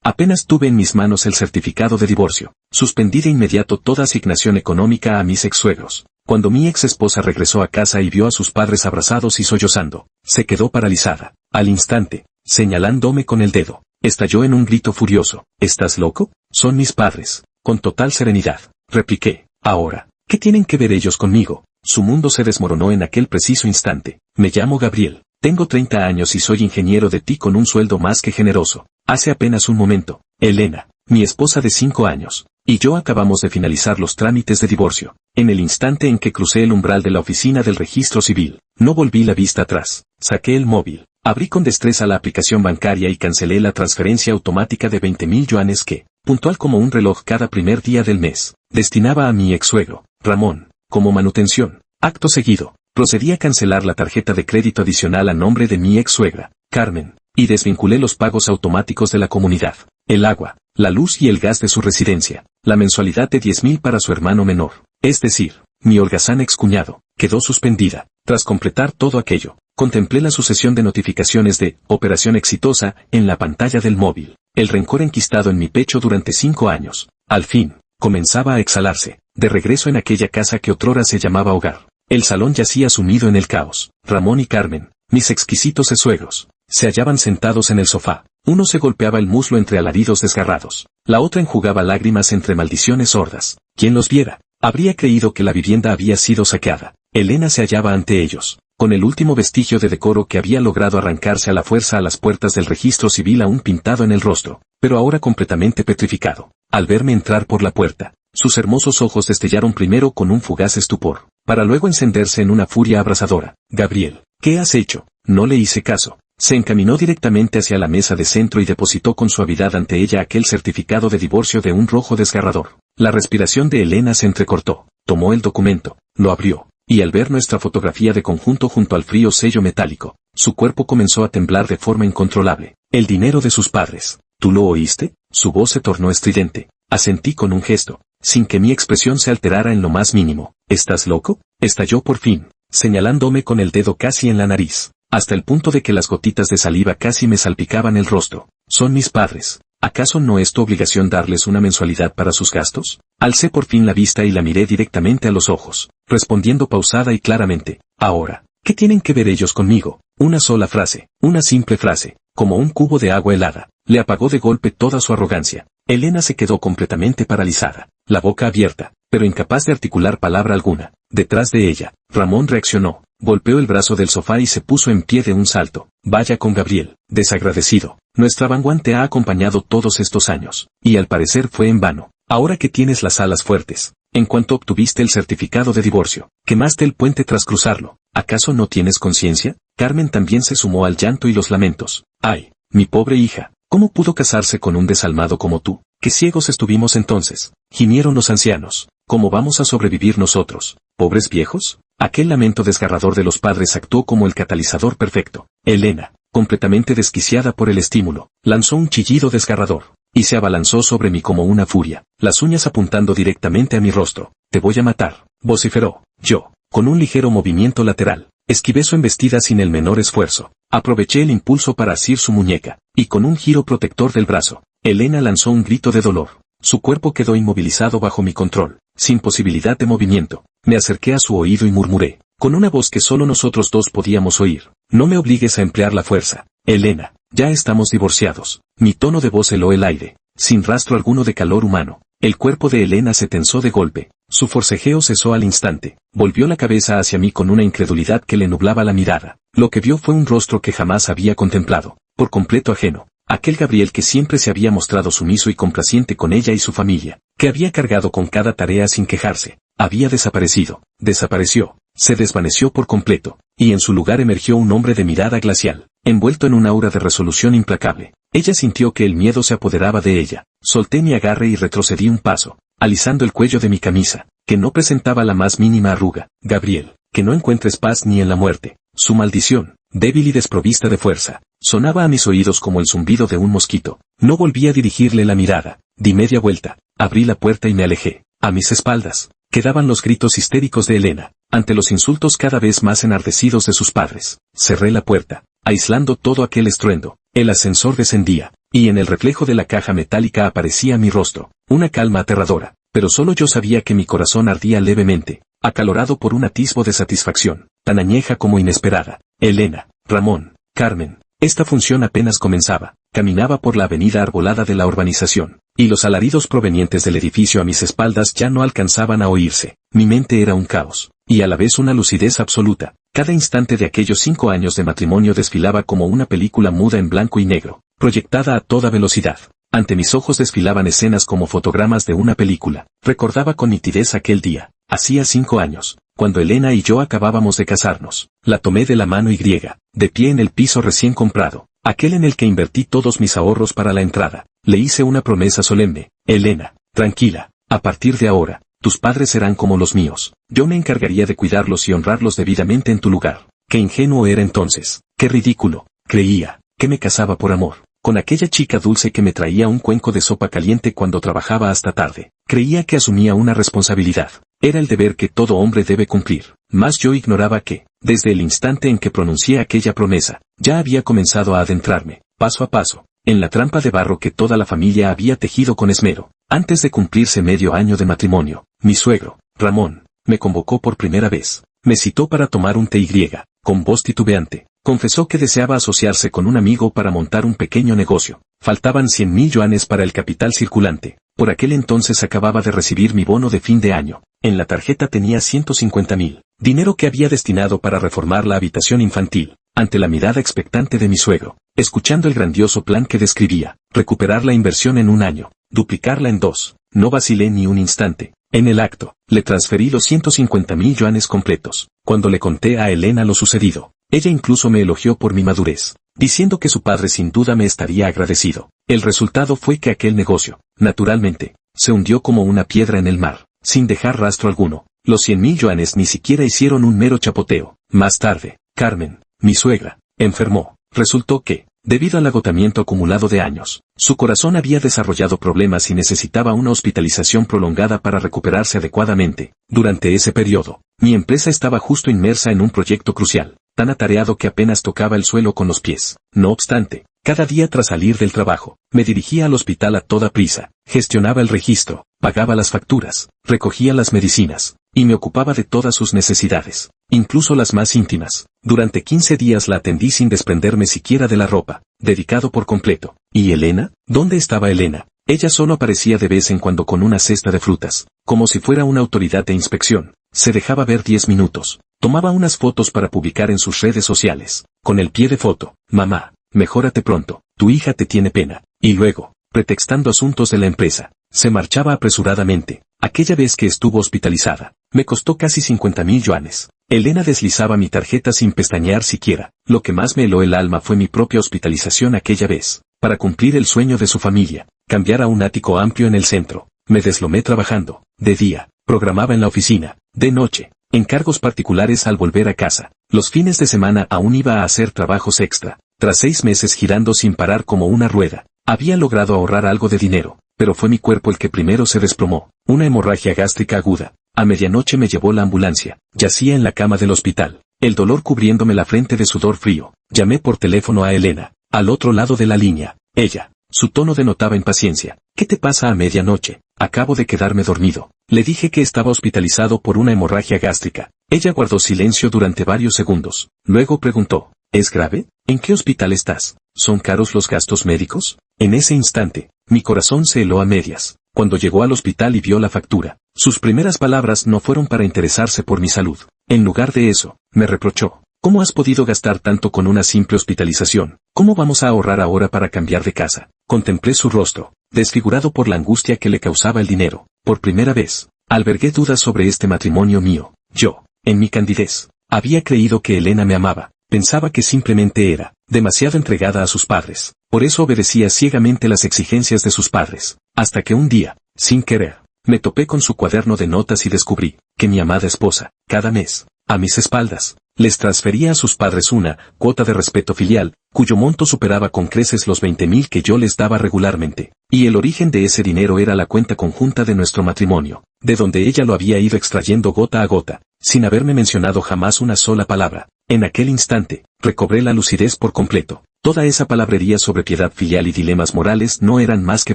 Apenas tuve en mis manos el certificado de divorcio, suspendí de inmediato toda asignación económica a mis ex-suegros. Cuando mi ex-esposa regresó a casa y vio a sus padres abrazados y sollozando, se quedó paralizada. Al instante, señalándome con el dedo, estalló en un grito furioso. ¿Estás loco? Son mis padres. Con total serenidad, repliqué. Ahora, ¿qué tienen que ver ellos conmigo? Su mundo se desmoronó en aquel preciso instante. Me llamo Gabriel. Tengo 30 años y soy ingeniero de TI con un sueldo más que generoso. Hace apenas un momento, Elena, mi esposa de 5 años, y yo acabamos de finalizar los trámites de divorcio. En el instante en que crucé el umbral de la oficina del registro civil, no volví la vista atrás. Saqué el móvil, abrí con destreza la aplicación bancaria y cancelé la transferencia automática de 20,000 yuanes que, puntual como un reloj cada primer día del mes, destinaba a mi ex-suegro, Ramón, como manutención. Acto seguido, procedí a cancelar la tarjeta de crédito adicional a nombre de mi ex-suegra, Carmen, y desvinculé los pagos automáticos de la comunidad, el agua, la luz y el gas de su residencia. La mensualidad de 10,000 para su hermano menor, es decir, mi holgazán excuñado, quedó suspendida. Tras completar todo aquello, contemplé la sucesión de notificaciones de «Operación exitosa» en la pantalla del móvil. El rencor enquistado en mi pecho durante 5 años, al fin, comenzaba a exhalarse. De regreso en aquella casa que otrora se llamaba hogar, el salón yacía sumido en el caos. Ramón y Carmen, mis exquisitos suegros, se hallaban sentados en el sofá. Uno se golpeaba el muslo entre alaridos desgarrados, la otra enjugaba lágrimas entre maldiciones sordas. Quien los viera, habría creído que la vivienda había sido saqueada. Elena se hallaba ante ellos, con el último vestigio de decoro que había logrado arrancarse a la fuerza a las puertas del registro civil aún pintado en el rostro, pero ahora completamente petrificado. Al verme entrar por la puerta, sus hermosos ojos destellaron primero con un fugaz estupor, para luego encenderse en una furia abrasadora. «Gabriel, ¿qué has hecho?» No le hice caso. Se encaminó directamente hacia la mesa de centro y depositó con suavidad ante ella aquel certificado de divorcio de un rojo desgarrador. La respiración de Elena se entrecortó. Tomó el documento, lo abrió, y al ver nuestra fotografía de conjunto junto al frío sello metálico, su cuerpo comenzó a temblar de forma incontrolable. El dinero de sus padres. ¿Tú lo oíste? Su voz se tornó estridente. Asentí con un gesto, sin que mi expresión se alterara en lo más mínimo. ¿Estás loco?, estalló por fin, señalándome con el dedo casi en la nariz, hasta el punto de que las gotitas de saliva casi me salpicaban el rostro. Son mis padres. ¿Acaso no es tu obligación darles una mensualidad para sus gastos? Alcé por fin la vista y la miré directamente a los ojos, respondiendo pausada y claramente. Ahora, ¿qué tienen que ver ellos conmigo? Una sola frase, una simple frase, como un cubo de agua helada, le apagó de golpe toda su arrogancia. Elena se quedó completamente paralizada, la boca abierta, pero incapaz de articular palabra alguna. Detrás de ella, Ramón reaccionó, golpeó el brazo del sofá y se puso en pie de un salto. Vaya con Gabriel, desagradecido. Nuestra vanguard te ha acompañado todos estos años, y al parecer fue en vano. Ahora que tienes las alas fuertes, en cuanto obtuviste el certificado de divorcio, quemaste el puente tras cruzarlo. ¿Acaso no tienes conciencia? Carmen también se sumó al llanto y los lamentos. Ay, mi pobre hija, ¿cómo pudo casarse con un desalmado como tú? ¡Qué ciegos estuvimos entonces! Gimieron los ancianos. ¿Cómo vamos a sobrevivir nosotros, pobres viejos? Aquel lamento desgarrador de los padres actuó como el catalizador perfecto. Elena, completamente desquiciada por el estímulo, lanzó un chillido desgarrador, y se abalanzó sobre mí como una furia, las uñas apuntando directamente a mi rostro. «Te voy a matar», vociferó. Yo, con un ligero movimiento lateral, esquivé su embestida sin el menor esfuerzo. Aproveché el impulso para asir su muñeca, y con un giro protector del brazo, Elena lanzó un grito de dolor. Su cuerpo quedó inmovilizado bajo mi control, sin posibilidad de movimiento. Me acerqué a su oído y murmuré, con una voz que solo nosotros dos podíamos oír. No me obligues a emplear la fuerza, Elena, ya estamos divorciados. Mi tono de voz heló el aire, sin rastro alguno de calor humano. El cuerpo de Elena se tensó de golpe, su forcejeo cesó al instante, volvió la cabeza hacia mí con una incredulidad que le nublaba la mirada. Lo que vio fue un rostro que jamás había contemplado, por completo ajeno. Aquel Gabriel que siempre se había mostrado sumiso y complaciente con ella y su familia, que había cargado con cada tarea sin quejarse, había desaparecido, desapareció, se desvaneció por completo, y en su lugar emergió un hombre de mirada glacial, envuelto en un aura de resolución implacable. Ella sintió que el miedo se apoderaba de ella. Solté mi agarre y retrocedí un paso, alisando el cuello de mi camisa, que no presentaba la más mínima arruga. Gabriel, que no encuentres paz ni en la muerte. Su maldición, débil y desprovista de fuerza, sonaba a mis oídos como el zumbido de un mosquito. No volví a dirigirle la mirada. Di media vuelta, abrí la puerta y me alejé. A mis espaldas, quedaban los gritos histéricos de Elena, ante los insultos cada vez más enardecidos de sus padres. Cerré la puerta, aislando todo aquel estruendo. El ascensor descendía. y en el reflejo de la caja metálica aparecía mi rostro, una calma aterradora, pero solo yo sabía que mi corazón ardía levemente, acalorado por un atisbo de satisfacción, tan añeja como inesperada. Elena, Ramón, Carmen. Esta función apenas comenzaba, caminaba por la avenida arbolada de la urbanización, y los alaridos provenientes del edificio a mis espaldas ya no alcanzaban a oírse. Mi mente era un caos, y a la vez una lucidez absoluta. Cada instante de aquellos 5 años de matrimonio desfilaba como una película muda en blanco y negro, proyectada a toda velocidad. Ante mis ojos desfilaban escenas como fotogramas de una película. Recordaba con nitidez aquel día, hacía 5 años, cuando Elena y yo acabábamos de casarnos. La tomé de la mano y de pie en el piso recién comprado, aquel en el que invertí todos mis ahorros para la entrada. Le hice una promesa solemne. Elena, tranquila, a partir de ahora, tus padres serán como los míos. Yo me encargaría de cuidarlos y honrarlos debidamente en tu lugar. Qué ingenuo era entonces, qué ridículo. Creía que me casaba por amor con aquella chica dulce que me traía un cuenco de sopa caliente cuando trabajaba hasta tarde. Creía que asumía una responsabilidad. Era el deber que todo hombre debe cumplir. Mas yo ignoraba que, desde el instante en que pronuncié aquella promesa, ya había comenzado a adentrarme, paso a paso, en la trampa de barro que toda la familia había tejido con esmero. Antes de cumplirse medio año de matrimonio, mi suegro, Ramón, me convocó por primera vez. Me citó para tomar un té y, con voz titubeante, confesó que deseaba asociarse con un amigo para montar un pequeño negocio. Faltaban 100.000 yuanes para el capital circulante. Por aquel entonces acababa de recibir mi bono de fin de año. En la tarjeta tenía 150.000, dinero que había destinado para reformar la habitación infantil. Ante la mirada expectante de mi suegro, escuchando el grandioso plan que describía, recuperar la inversión en 1 año, duplicarla en 2, no vacilé ni un instante. En el acto, le transferí los 150.000 yuanes completos. Cuando le conté a Elena lo sucedido, ella incluso me elogió por mi madurez, diciendo que su padre sin duda me estaría agradecido. El resultado fue que aquel negocio, naturalmente, se hundió como una piedra en el mar, sin dejar rastro alguno. Los 100.000 yuanes ni siquiera hicieron un mero chapoteo. Más tarde, Carmen, mi suegra, enfermó. Resultó que, debido al agotamiento acumulado de años, su corazón había desarrollado problemas y necesitaba una hospitalización prolongada para recuperarse adecuadamente. Durante ese periodo, mi empresa estaba justo inmersa en un proyecto crucial, tan atareado que apenas tocaba el suelo con los pies. No obstante, cada día tras salir del trabajo, me dirigía al hospital a toda prisa, gestionaba el registro, pagaba las facturas, recogía las medicinas, y me ocupaba de todas sus necesidades, incluso las más íntimas. Durante 15 días la atendí sin desprenderme siquiera de la ropa, dedicado por completo. ¿Y Elena? ¿Dónde estaba Elena? Ella solo aparecía de vez en cuando con una cesta de frutas, como si fuera una autoridad de inspección. Se dejaba ver 10 minutos, tomaba unas fotos para publicar en sus redes sociales, con el pie de foto: mamá, mejórate pronto, tu hija te tiene pena. Y luego, pretextando asuntos de la empresa, se marchaba apresuradamente. Aquella vez que estuvo hospitalizada, me costó casi 50.000 yuanes. Elena deslizaba mi tarjeta sin pestañear siquiera. Lo que más me heló el alma fue mi propia hospitalización aquella vez. Para cumplir el sueño de su familia, cambiar a un ático amplio en el centro, me deslomé trabajando. De día, programaba en la oficina. De noche, encargos particulares al volver a casa. Los fines de semana aún iba a hacer trabajos extra. Tras 6 meses girando sin parar como una rueda, había logrado ahorrar algo de dinero, pero fue mi cuerpo el que primero se desplomó. Una hemorragia gástrica aguda. A medianoche me llevó la ambulancia. Yacía en la cama del hospital, el dolor cubriéndome la frente de sudor frío. Llamé por teléfono a Elena, al otro lado de la línea. Ella, su tono denotaba impaciencia. ¿Qué te pasa a medianoche? Acabo de quedarme dormido. Le dije que estaba hospitalizado por una hemorragia gástrica. Ella guardó silencio durante varios segundos. Luego preguntó: ¿es grave? ¿En qué hospital estás? ¿Son caros los gastos médicos? En ese instante, mi corazón se heló a medias. Cuando llegó al hospital y vio la factura, sus primeras palabras no fueron para interesarse por mi salud. En lugar de eso, me reprochó: ¿cómo has podido gastar tanto con una simple hospitalización? ¿Cómo vamos a ahorrar ahora para cambiar de casa? Contemplé su rostro, desfigurado por la angustia que le causaba el dinero. Por primera vez, albergué dudas sobre este matrimonio mío. Yo, en mi candidez, había creído que Elena me amaba. Pensaba que simplemente era demasiado entregada a sus padres. Por eso obedecía ciegamente las exigencias de sus padres. Hasta que un día, sin querer, me topé con su cuaderno de notas y descubrí que mi amada esposa, cada mes, a mis espaldas, les transfería a sus padres una cuota de respeto filial, cuyo monto superaba con creces los 20.000 que yo les daba regularmente. Y el origen de ese dinero era la cuenta conjunta de nuestro matrimonio, de donde ella lo había ido extrayendo gota a gota, sin haberme mencionado jamás una sola palabra. En aquel instante, recobré la lucidez por completo. Toda esa palabrería sobre piedad filial y dilemas morales no eran más que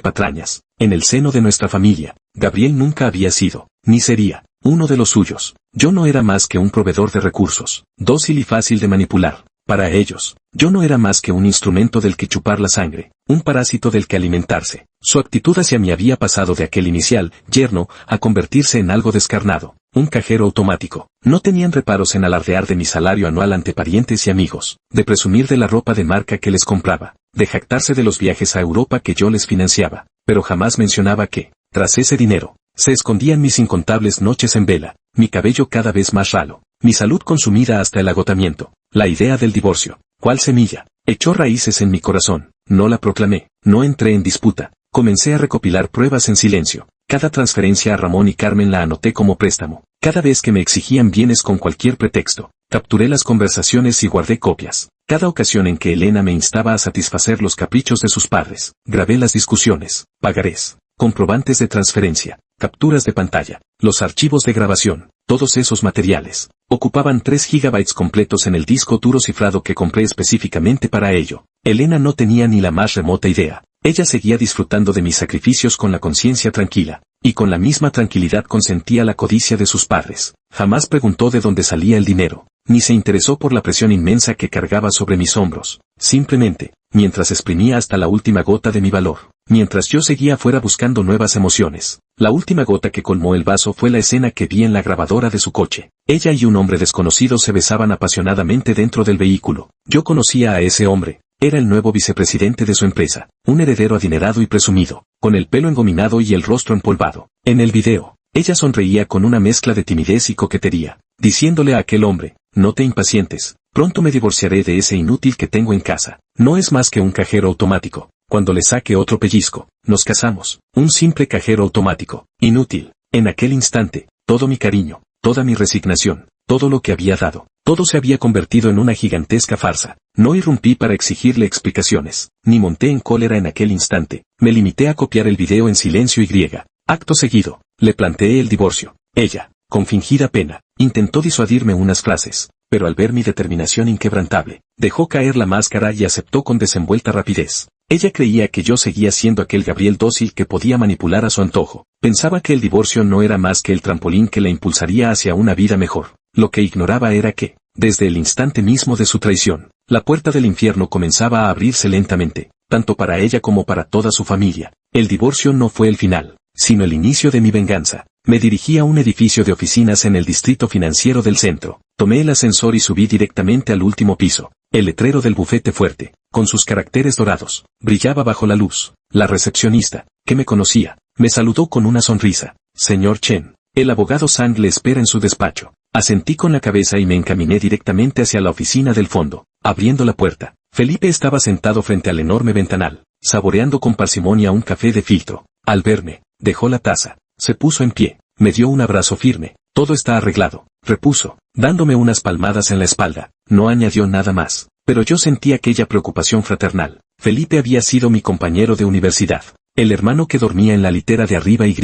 patrañas. En el seno de nuestra familia, Gabriel nunca había sido, ni sería, uno de los suyos. Yo no era más que un proveedor de recursos, dócil y fácil de manipular. Para ellos, yo no era más que un instrumento del que chupar la sangre, un parásito del que alimentarse. Su actitud hacia mí había pasado de aquel inicial, yerno, a convertirse en algo descarnado, un cajero automático. No tenían reparos en alardear de mi salario anual ante parientes y amigos, de presumir de la ropa de marca que les compraba, de jactarse de los viajes a Europa que yo les financiaba, pero jamás mencionaba que, tras ese dinero, se escondían mis incontables noches en vela, mi cabello cada vez más ralo, mi salud consumida hasta el agotamiento. La idea del divorcio, ¿cuál semilla? Echó raíces en mi corazón, no la proclamé, no entré en disputa, comencé a recopilar pruebas en silencio. Cada transferencia a Ramón y Carmen la anoté como préstamo. Cada vez que me exigían bienes con cualquier pretexto, capturé las conversaciones y guardé copias. Cada ocasión en que Elena me instaba a satisfacer los caprichos de sus padres, grabé las discusiones, pagarés, comprobantes de transferencia, capturas de pantalla, los archivos de grabación. Todos esos materiales ocupaban 3 gigabytes completos en el disco duro cifrado que compré específicamente para ello. Elena no tenía ni la más remota idea. Ella seguía disfrutando de mis sacrificios con la conciencia tranquila, y con la misma tranquilidad consentía la codicia de sus padres. Jamás preguntó de dónde salía el dinero, ni se interesó por la presión inmensa que cargaba sobre mis hombros. Simplemente, mientras exprimía hasta la última gota de mi valor, mientras yo seguía afuera buscando nuevas emociones. La última gota que colmó el vaso fue la escena que vi en la grabadora de su coche. Ella y un hombre desconocido se besaban apasionadamente dentro del vehículo. Yo conocía a ese hombre. Era el nuevo vicepresidente de su empresa, un heredero adinerado y presumido, con el pelo engominado y el rostro empolvado. En el video, ella sonreía con una mezcla de timidez y coquetería, diciéndole a aquel hombre, no te impacientes, pronto me divorciaré de ese inútil que tengo en casa. No es más que un cajero automático. Cuando le saque otro pellizco, nos casamos. Un simple cajero automático, inútil. En aquel instante, todo mi cariño, toda mi resignación, todo lo que había dado, todo se había convertido en una gigantesca farsa. No irrumpí para exigirle explicaciones, ni monté en cólera en aquel instante. Me limité a copiar el video en silencio y acto seguido, le planteé el divorcio. Ella, con fingida pena, intentó disuadirme unas frases, pero al ver mi determinación inquebrantable, dejó caer la máscara y aceptó con desenvuelta rapidez. Ella creía que yo seguía siendo aquel Gabriel dócil que podía manipular a su antojo. Pensaba que el divorcio no era más que el trampolín que la impulsaría hacia una vida mejor. Lo que ignoraba era que, desde el instante mismo de su traición, la puerta del infierno comenzaba a abrirse lentamente, tanto para ella como para toda su familia. El divorcio no fue el final, sino el inicio de mi venganza. Me dirigí a un edificio de oficinas en el distrito financiero del centro. Tomé el ascensor y subí directamente al último piso. El letrero del bufete fuerte, con sus caracteres dorados, brillaba bajo la luz. La recepcionista, que me conocía, me saludó con una sonrisa. Señor Chen, el abogado Sang le espera en su despacho. Asentí con la cabeza y me encaminé directamente hacia la oficina del fondo. Abriendo la puerta, Felipe estaba sentado frente al enorme ventanal, saboreando con parsimonia un café de filtro. Al verme, dejó la taza, se puso en pie, me dio un abrazo firme. Todo está arreglado, repuso, dándome unas palmadas en la espalda. No añadió nada más, pero yo sentí aquella preocupación fraternal. Felipe había sido mi compañero de universidad, el hermano que dormía en la litera de arriba y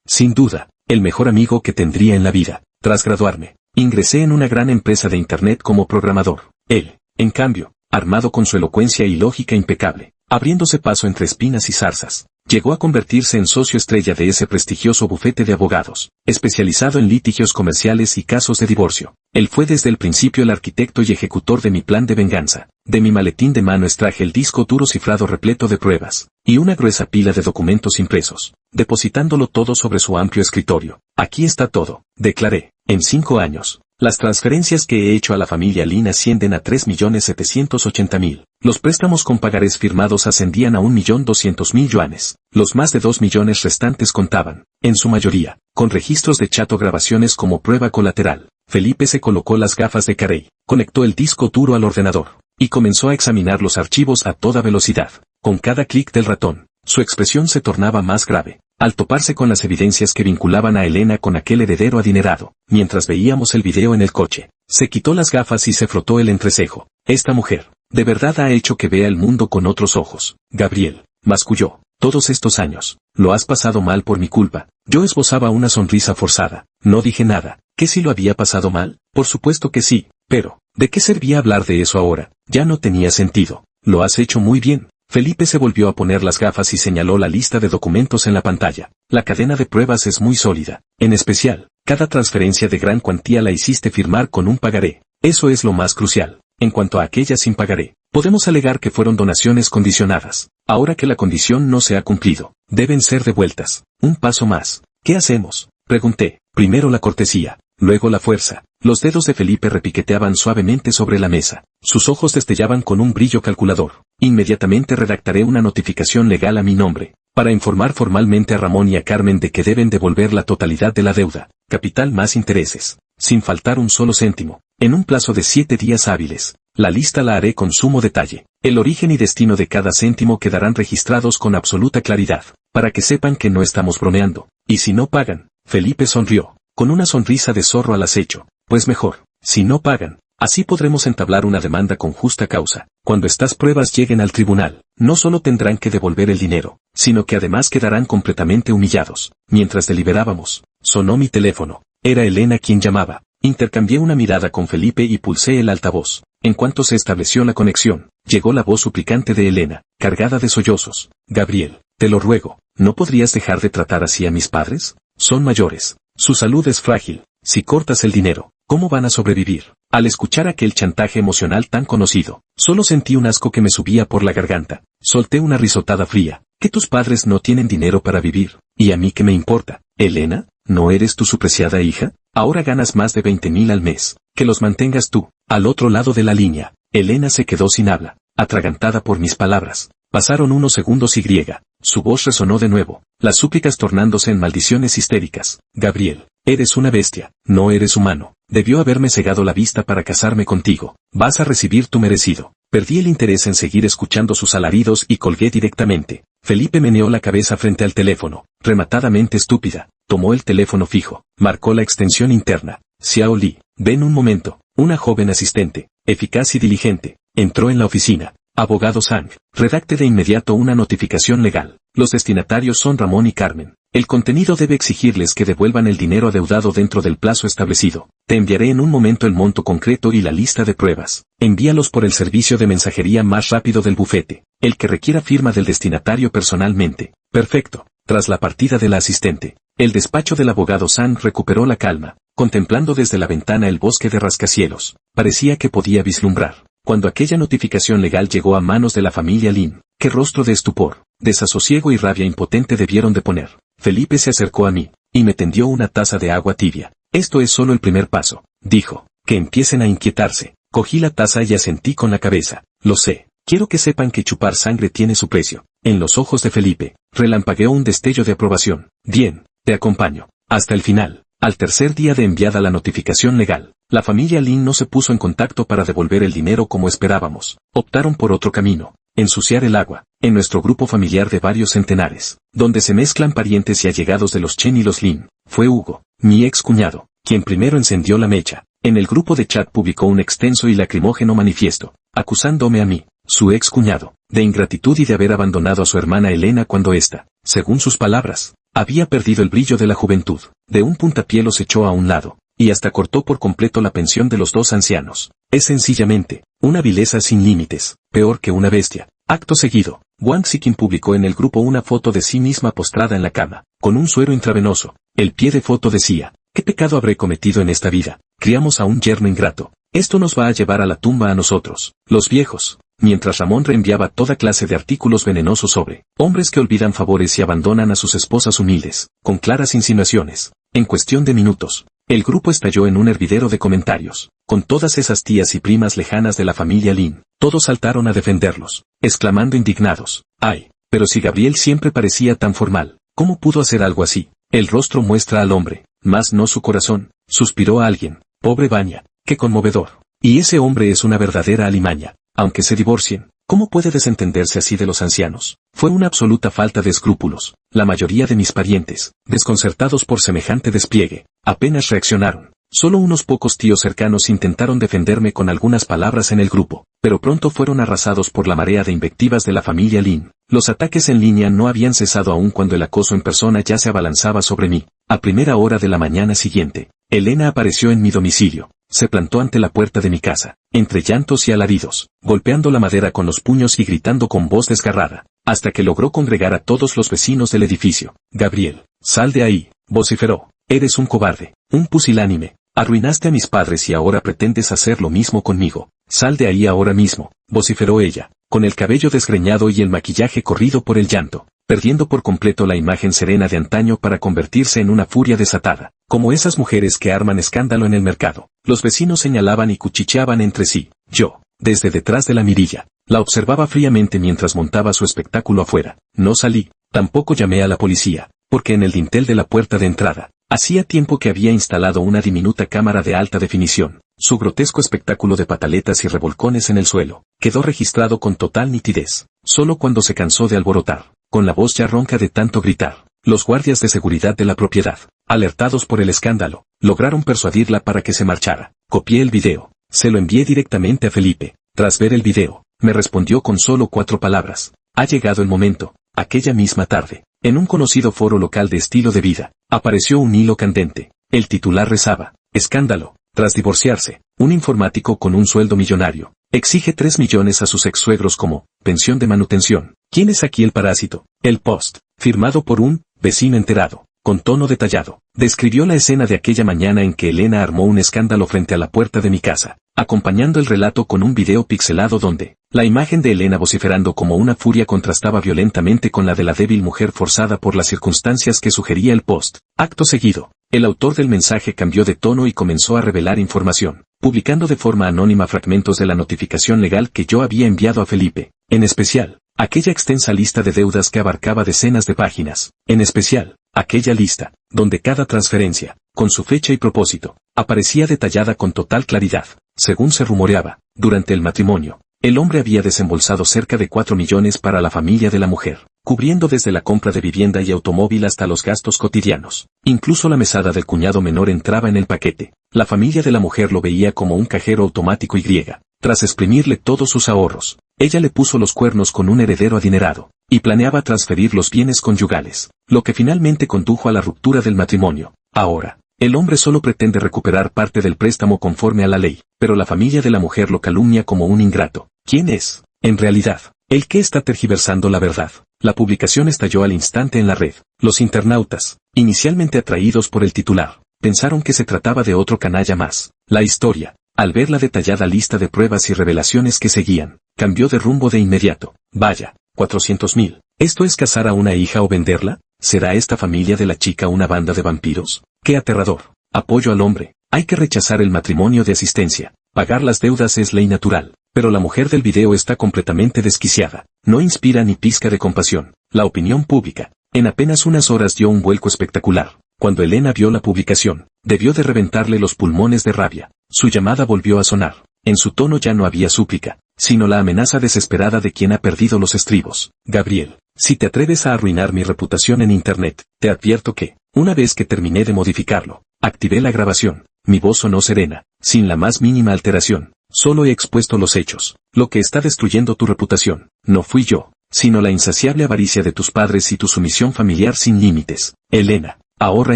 sin duda, el mejor amigo que tendría en la vida. Tras graduarme, ingresé en una gran empresa de Internet como programador. Él, en cambio, armado con su elocuencia y lógica impecable, abriéndose paso entre espinas y zarzas, llegó a convertirse en socio estrella de ese prestigioso bufete de abogados, especializado en litigios comerciales y casos de divorcio. Él fue desde el principio el arquitecto y ejecutor de mi plan de venganza. De mi maletín de mano extraje el disco duro cifrado repleto de pruebas, y una gruesa pila de documentos impresos, depositándolo todo sobre su amplio escritorio. Aquí está todo, declaré. En 5 años, las transferencias que he hecho a la familia Lin ascienden a 3.780.000. Los préstamos con pagarés firmados ascendían a 1.200.000 yuanes. Los más de 2 millones restantes contaban, en su mayoría, con registros de chat o grabaciones como prueba colateral. Felipe se colocó las gafas de Carey, conectó el disco duro al ordenador, y comenzó a examinar los archivos a toda velocidad. Con cada clic del ratón, su expresión se tornaba más grave, al toparse con las evidencias que vinculaban a Elena con aquel heredero adinerado. Mientras veíamos el video en el coche, se quitó las gafas y se frotó el entrecejo. Esta mujer, de verdad ha hecho que vea el mundo con otros ojos. Gabriel, masculló, todos estos años, lo has pasado mal por mi culpa. Yo esbozaba una sonrisa forzada. No dije nada. ¿Qué si lo había pasado mal? Por supuesto que sí, pero, ¿de qué servía hablar de eso ahora? Ya no tenía sentido. lo has hecho muy bien. Felipe se volvió a poner las gafas y señaló la lista de documentos en la pantalla. La cadena de pruebas es muy sólida. En especial, cada transferencia de gran cuantía la hiciste firmar con un pagaré. Eso es lo más crucial. En cuanto a aquella sin pagaré, podemos alegar que fueron donaciones condicionadas. Ahora que la condición no se ha cumplido, deben ser devueltas. Un paso más. ¿Qué hacemos?, pregunté. Primero la cortesía, luego la fuerza. Los dedos de Felipe repiqueteaban suavemente sobre la mesa. Sus ojos destellaban con un brillo calculador. Inmediatamente redactaré una notificación legal a mi nombre, para informar formalmente a Ramón y a Carmen de que deben devolver la totalidad de la deuda, capital más intereses, sin faltar un solo céntimo, en un plazo de 7 días hábiles. La lista la haré con sumo detalle. El origen y destino de cada céntimo quedarán registrados con absoluta claridad, para que sepan que no estamos bromeando. Y si no pagan, Felipe sonrió, con una sonrisa de zorro al acecho, pues mejor, si no pagan, así podremos entablar una demanda con justa causa. Cuando estas pruebas lleguen al tribunal, no solo tendrán que devolver el dinero, sino que además quedarán completamente humillados. Mientras deliberábamos, sonó mi teléfono. Era Elena quien llamaba. Intercambié una mirada con Felipe y pulsé el altavoz. En cuanto se estableció la conexión, llegó la voz suplicante de Elena, cargada de sollozos. Gabriel, te lo ruego, ¿no podrías dejar de tratar así a mis padres? Son mayores. Su salud es frágil. Si cortas el dinero, ¿cómo van a sobrevivir? Al escuchar aquel chantaje emocional tan conocido, solo sentí un asco que me subía por la garganta. Solté una risotada fría. ¿Que tus padres no tienen dinero para vivir? ¿Y a mí qué me importa? Elena, ¿no eres tú su preciada hija? Ahora ganas más de 20.000 al mes. Que los mantengas tú. Al otro lado de la línea, Elena se quedó sin habla, atragantada por mis palabras. Pasaron unos segundos y su voz resonó de nuevo, las súplicas tornándose en maldiciones histéricas. Gabriel, eres una bestia, no eres humano. Debió haberme cegado la vista para casarme contigo. Vas a recibir tu merecido. Perdí el interés en seguir escuchando sus alaridos y colgué directamente. Felipe meneó la cabeza frente al teléfono, rematadamente estúpida. Tomó el teléfono fijo, marcó la extensión interna. Xiao Li, ven un momento. Una joven asistente, eficaz y diligente, entró en la oficina. Abogado Zhang, redacte de inmediato una notificación legal. Los destinatarios son Ramón y Carmen. El contenido debe exigirles que devuelvan el dinero adeudado dentro del plazo establecido. Te enviaré en un momento el monto concreto y la lista de pruebas. Envíalos por el servicio de mensajería más rápido del bufete. El que requiera firma del destinatario personalmente. Perfecto. Tras la partida de la asistente, el despacho del abogado Zhang recuperó la calma, contemplando desde la ventana el bosque de rascacielos. Parecía que podía vislumbrar. Cuando aquella notificación legal llegó a manos de la familia Lin, qué rostro de estupor, desasosiego y rabia impotente debieron de poner. Felipe se acercó a mí, y me tendió una taza de agua tibia. Esto es solo el primer paso, dijo. Que empiecen a inquietarse. Cogí la taza y asentí con la cabeza. Lo sé. Quiero que sepan que chupar sangre tiene su precio. En los ojos de Felipe, relampagueó un destello de aprobación. Bien, te acompaño. Hasta el final. Al tercer día de enviada la notificación legal, la familia Lin no se puso en contacto para devolver el dinero como esperábamos. Optaron por otro camino. Ensuciar el agua. En nuestro grupo familiar de varios centenares, donde se mezclan parientes y allegados de los Chen y los Lin, fue Hugo, mi ex cuñado, quien primero encendió la mecha. En el grupo de chat publicó un extenso y lacrimógeno manifiesto, acusándome a mí, su ex cuñado, de ingratitud y de haber abandonado a su hermana Elena cuando ésta, según sus palabras, había perdido el brillo de la juventud. De un puntapié los echó a un lado, y hasta cortó por completo la pensión de los dos ancianos. Es sencillamente una vileza sin límites, peor que una bestia. Acto seguido, Wang Ziqin publicó en el grupo una foto de sí misma postrada en la cama, con un suero intravenoso. El pie de foto decía: ¿qué pecado habré cometido en esta vida? Criamos a un yerno ingrato. Esto nos va a llevar a la tumba a nosotros, los viejos. Mientras Ramón reenviaba toda clase de artículos venenosos sobre hombres que olvidan favores y abandonan a sus esposas humildes, con claras insinuaciones. En cuestión de minutos, el grupo estalló en un hervidero de comentarios. Con todas esas tías y primas lejanas de la familia Lin, todos saltaron a defenderlos, exclamando indignados: ¡ay! Pero si Gabriel siempre parecía tan formal, ¿cómo pudo hacer algo así? El rostro muestra al hombre, mas no su corazón, suspiró alguien. Pobre Vania, qué conmovedor. Y ese hombre es una verdadera alimaña. Aunque se divorcien, ¿cómo puede desentenderse así de los ancianos? Fue una absoluta falta de escrúpulos. La mayoría de mis parientes, desconcertados por semejante despliegue, apenas reaccionaron. Solo unos pocos tíos cercanos intentaron defenderme con algunas palabras en el grupo, pero pronto fueron arrasados por la marea de invectivas de la familia Lin. Los ataques en línea no habían cesado aún cuando el acoso en persona ya se abalanzaba sobre mí. A primera hora de la mañana siguiente, Elena apareció en mi domicilio. se plantó ante la puerta de mi casa, entre llantos y alaridos, golpeando la madera con los puños y gritando con voz desgarrada, hasta que logró congregar a todos los vecinos del edificio. Gabriel, sal de ahí, vociferó. Eres un cobarde, un pusilánime. Arruinaste a mis padres y ahora pretendes hacer lo mismo conmigo. Sal de ahí ahora mismo, vociferó ella, con el cabello desgreñado y el maquillaje corrido por el llanto, perdiendo por completo la imagen serena de antaño para convertirse en una furia desatada, como esas mujeres que arman escándalo en el mercado. Los vecinos señalaban y cuchicheaban entre sí. Yo, desde detrás de la mirilla, la observaba fríamente mientras montaba su espectáculo afuera. No salí, tampoco llamé a la policía, porque en el dintel de la puerta de entrada, hacía tiempo que había instalado una diminuta cámara de alta definición. Su grotesco espectáculo de pataletas y revolcones en el suelo quedó registrado con total nitidez. Solo cuando se cansó de alborotar, con la voz ya ronca de tanto gritar, los guardias de seguridad de la propiedad, alertados por el escándalo, lograron persuadirla para que se marchara. Copié el video, se lo envié directamente a Felipe. Tras ver el video, me respondió con solo 4 palabras. Ha llegado el momento. Aquella misma tarde, en un conocido foro local de estilo de vida, apareció un hilo candente. El titular rezaba: escándalo. Tras divorciarse, un informático con un sueldo millonario exige 3 millones a sus ex-suegros como pensión de manutención. ¿Quién es aquí el parásito? El post, firmado por un vecino enterado, con tono detallado, describió la escena de aquella mañana en que Elena armó un escándalo frente a la puerta de mi casa, acompañando el relato con un video pixelado donde la imagen de Elena vociferando como una furia contrastaba violentamente con la de la débil mujer forzada por las circunstancias que sugería el post. Acto seguido, el autor del mensaje cambió de tono y comenzó a revelar información, publicando de forma anónima fragmentos de la notificación legal que yo había enviado a Felipe, en especial, aquella extensa lista de deudas que abarcaba decenas de páginas, en especial, aquella lista, donde cada transferencia, con su fecha y propósito, aparecía detallada con total claridad. Según se rumoreaba, durante el matrimonio, el hombre había desembolsado cerca de 4 millones para la familia de la mujer, cubriendo desde la compra de vivienda y automóvil hasta los gastos cotidianos. Incluso la mesada del cuñado menor entraba en el paquete. La familia de la mujer lo veía como un cajero automático y, tras exprimirle todos sus ahorros, ella le puso los cuernos con un heredero adinerado, y planeaba transferir los bienes conyugales, lo que finalmente condujo a la ruptura del matrimonio. Ahora, el hombre solo pretende recuperar parte del préstamo conforme a la ley, pero la familia de la mujer lo calumnia como un ingrato. ¿Quién es, en realidad, el que está tergiversando la verdad? La publicación estalló al instante en la red. Los internautas, inicialmente atraídos por el titular, pensaron que se trataba de otro canalla más. La historia, al ver la detallada lista de pruebas y revelaciones que seguían, cambió de rumbo de inmediato. Vaya, 400.000. ¿Esto es casar a una hija o venderla? ¿Será esta familia de la chica una banda de vampiros? ¡Qué aterrador! Apoyo al hombre. Hay que rechazar el matrimonio de asistencia. Pagar las deudas es ley natural. Pero la mujer del video está completamente desquiciada. No inspira ni pizca de compasión. La opinión pública, en apenas unas horas dio un vuelco espectacular. Cuando Elena vio la publicación, debió de reventarle los pulmones de rabia. Su llamada volvió a sonar. En su tono ya no había súplica, sino la amenaza desesperada de quien ha perdido los estribos. Gabriel, si te atreves a arruinar mi reputación en Internet, te advierto que, una vez que terminé de modificarlo, activé la grabación. Mi voz sonó serena, sin la más mínima alteración. Solo he expuesto los hechos. Lo que está destruyendo tu reputación, no fui yo, sino la insaciable avaricia de tus padres y tu sumisión familiar sin límites. Elena, ahorra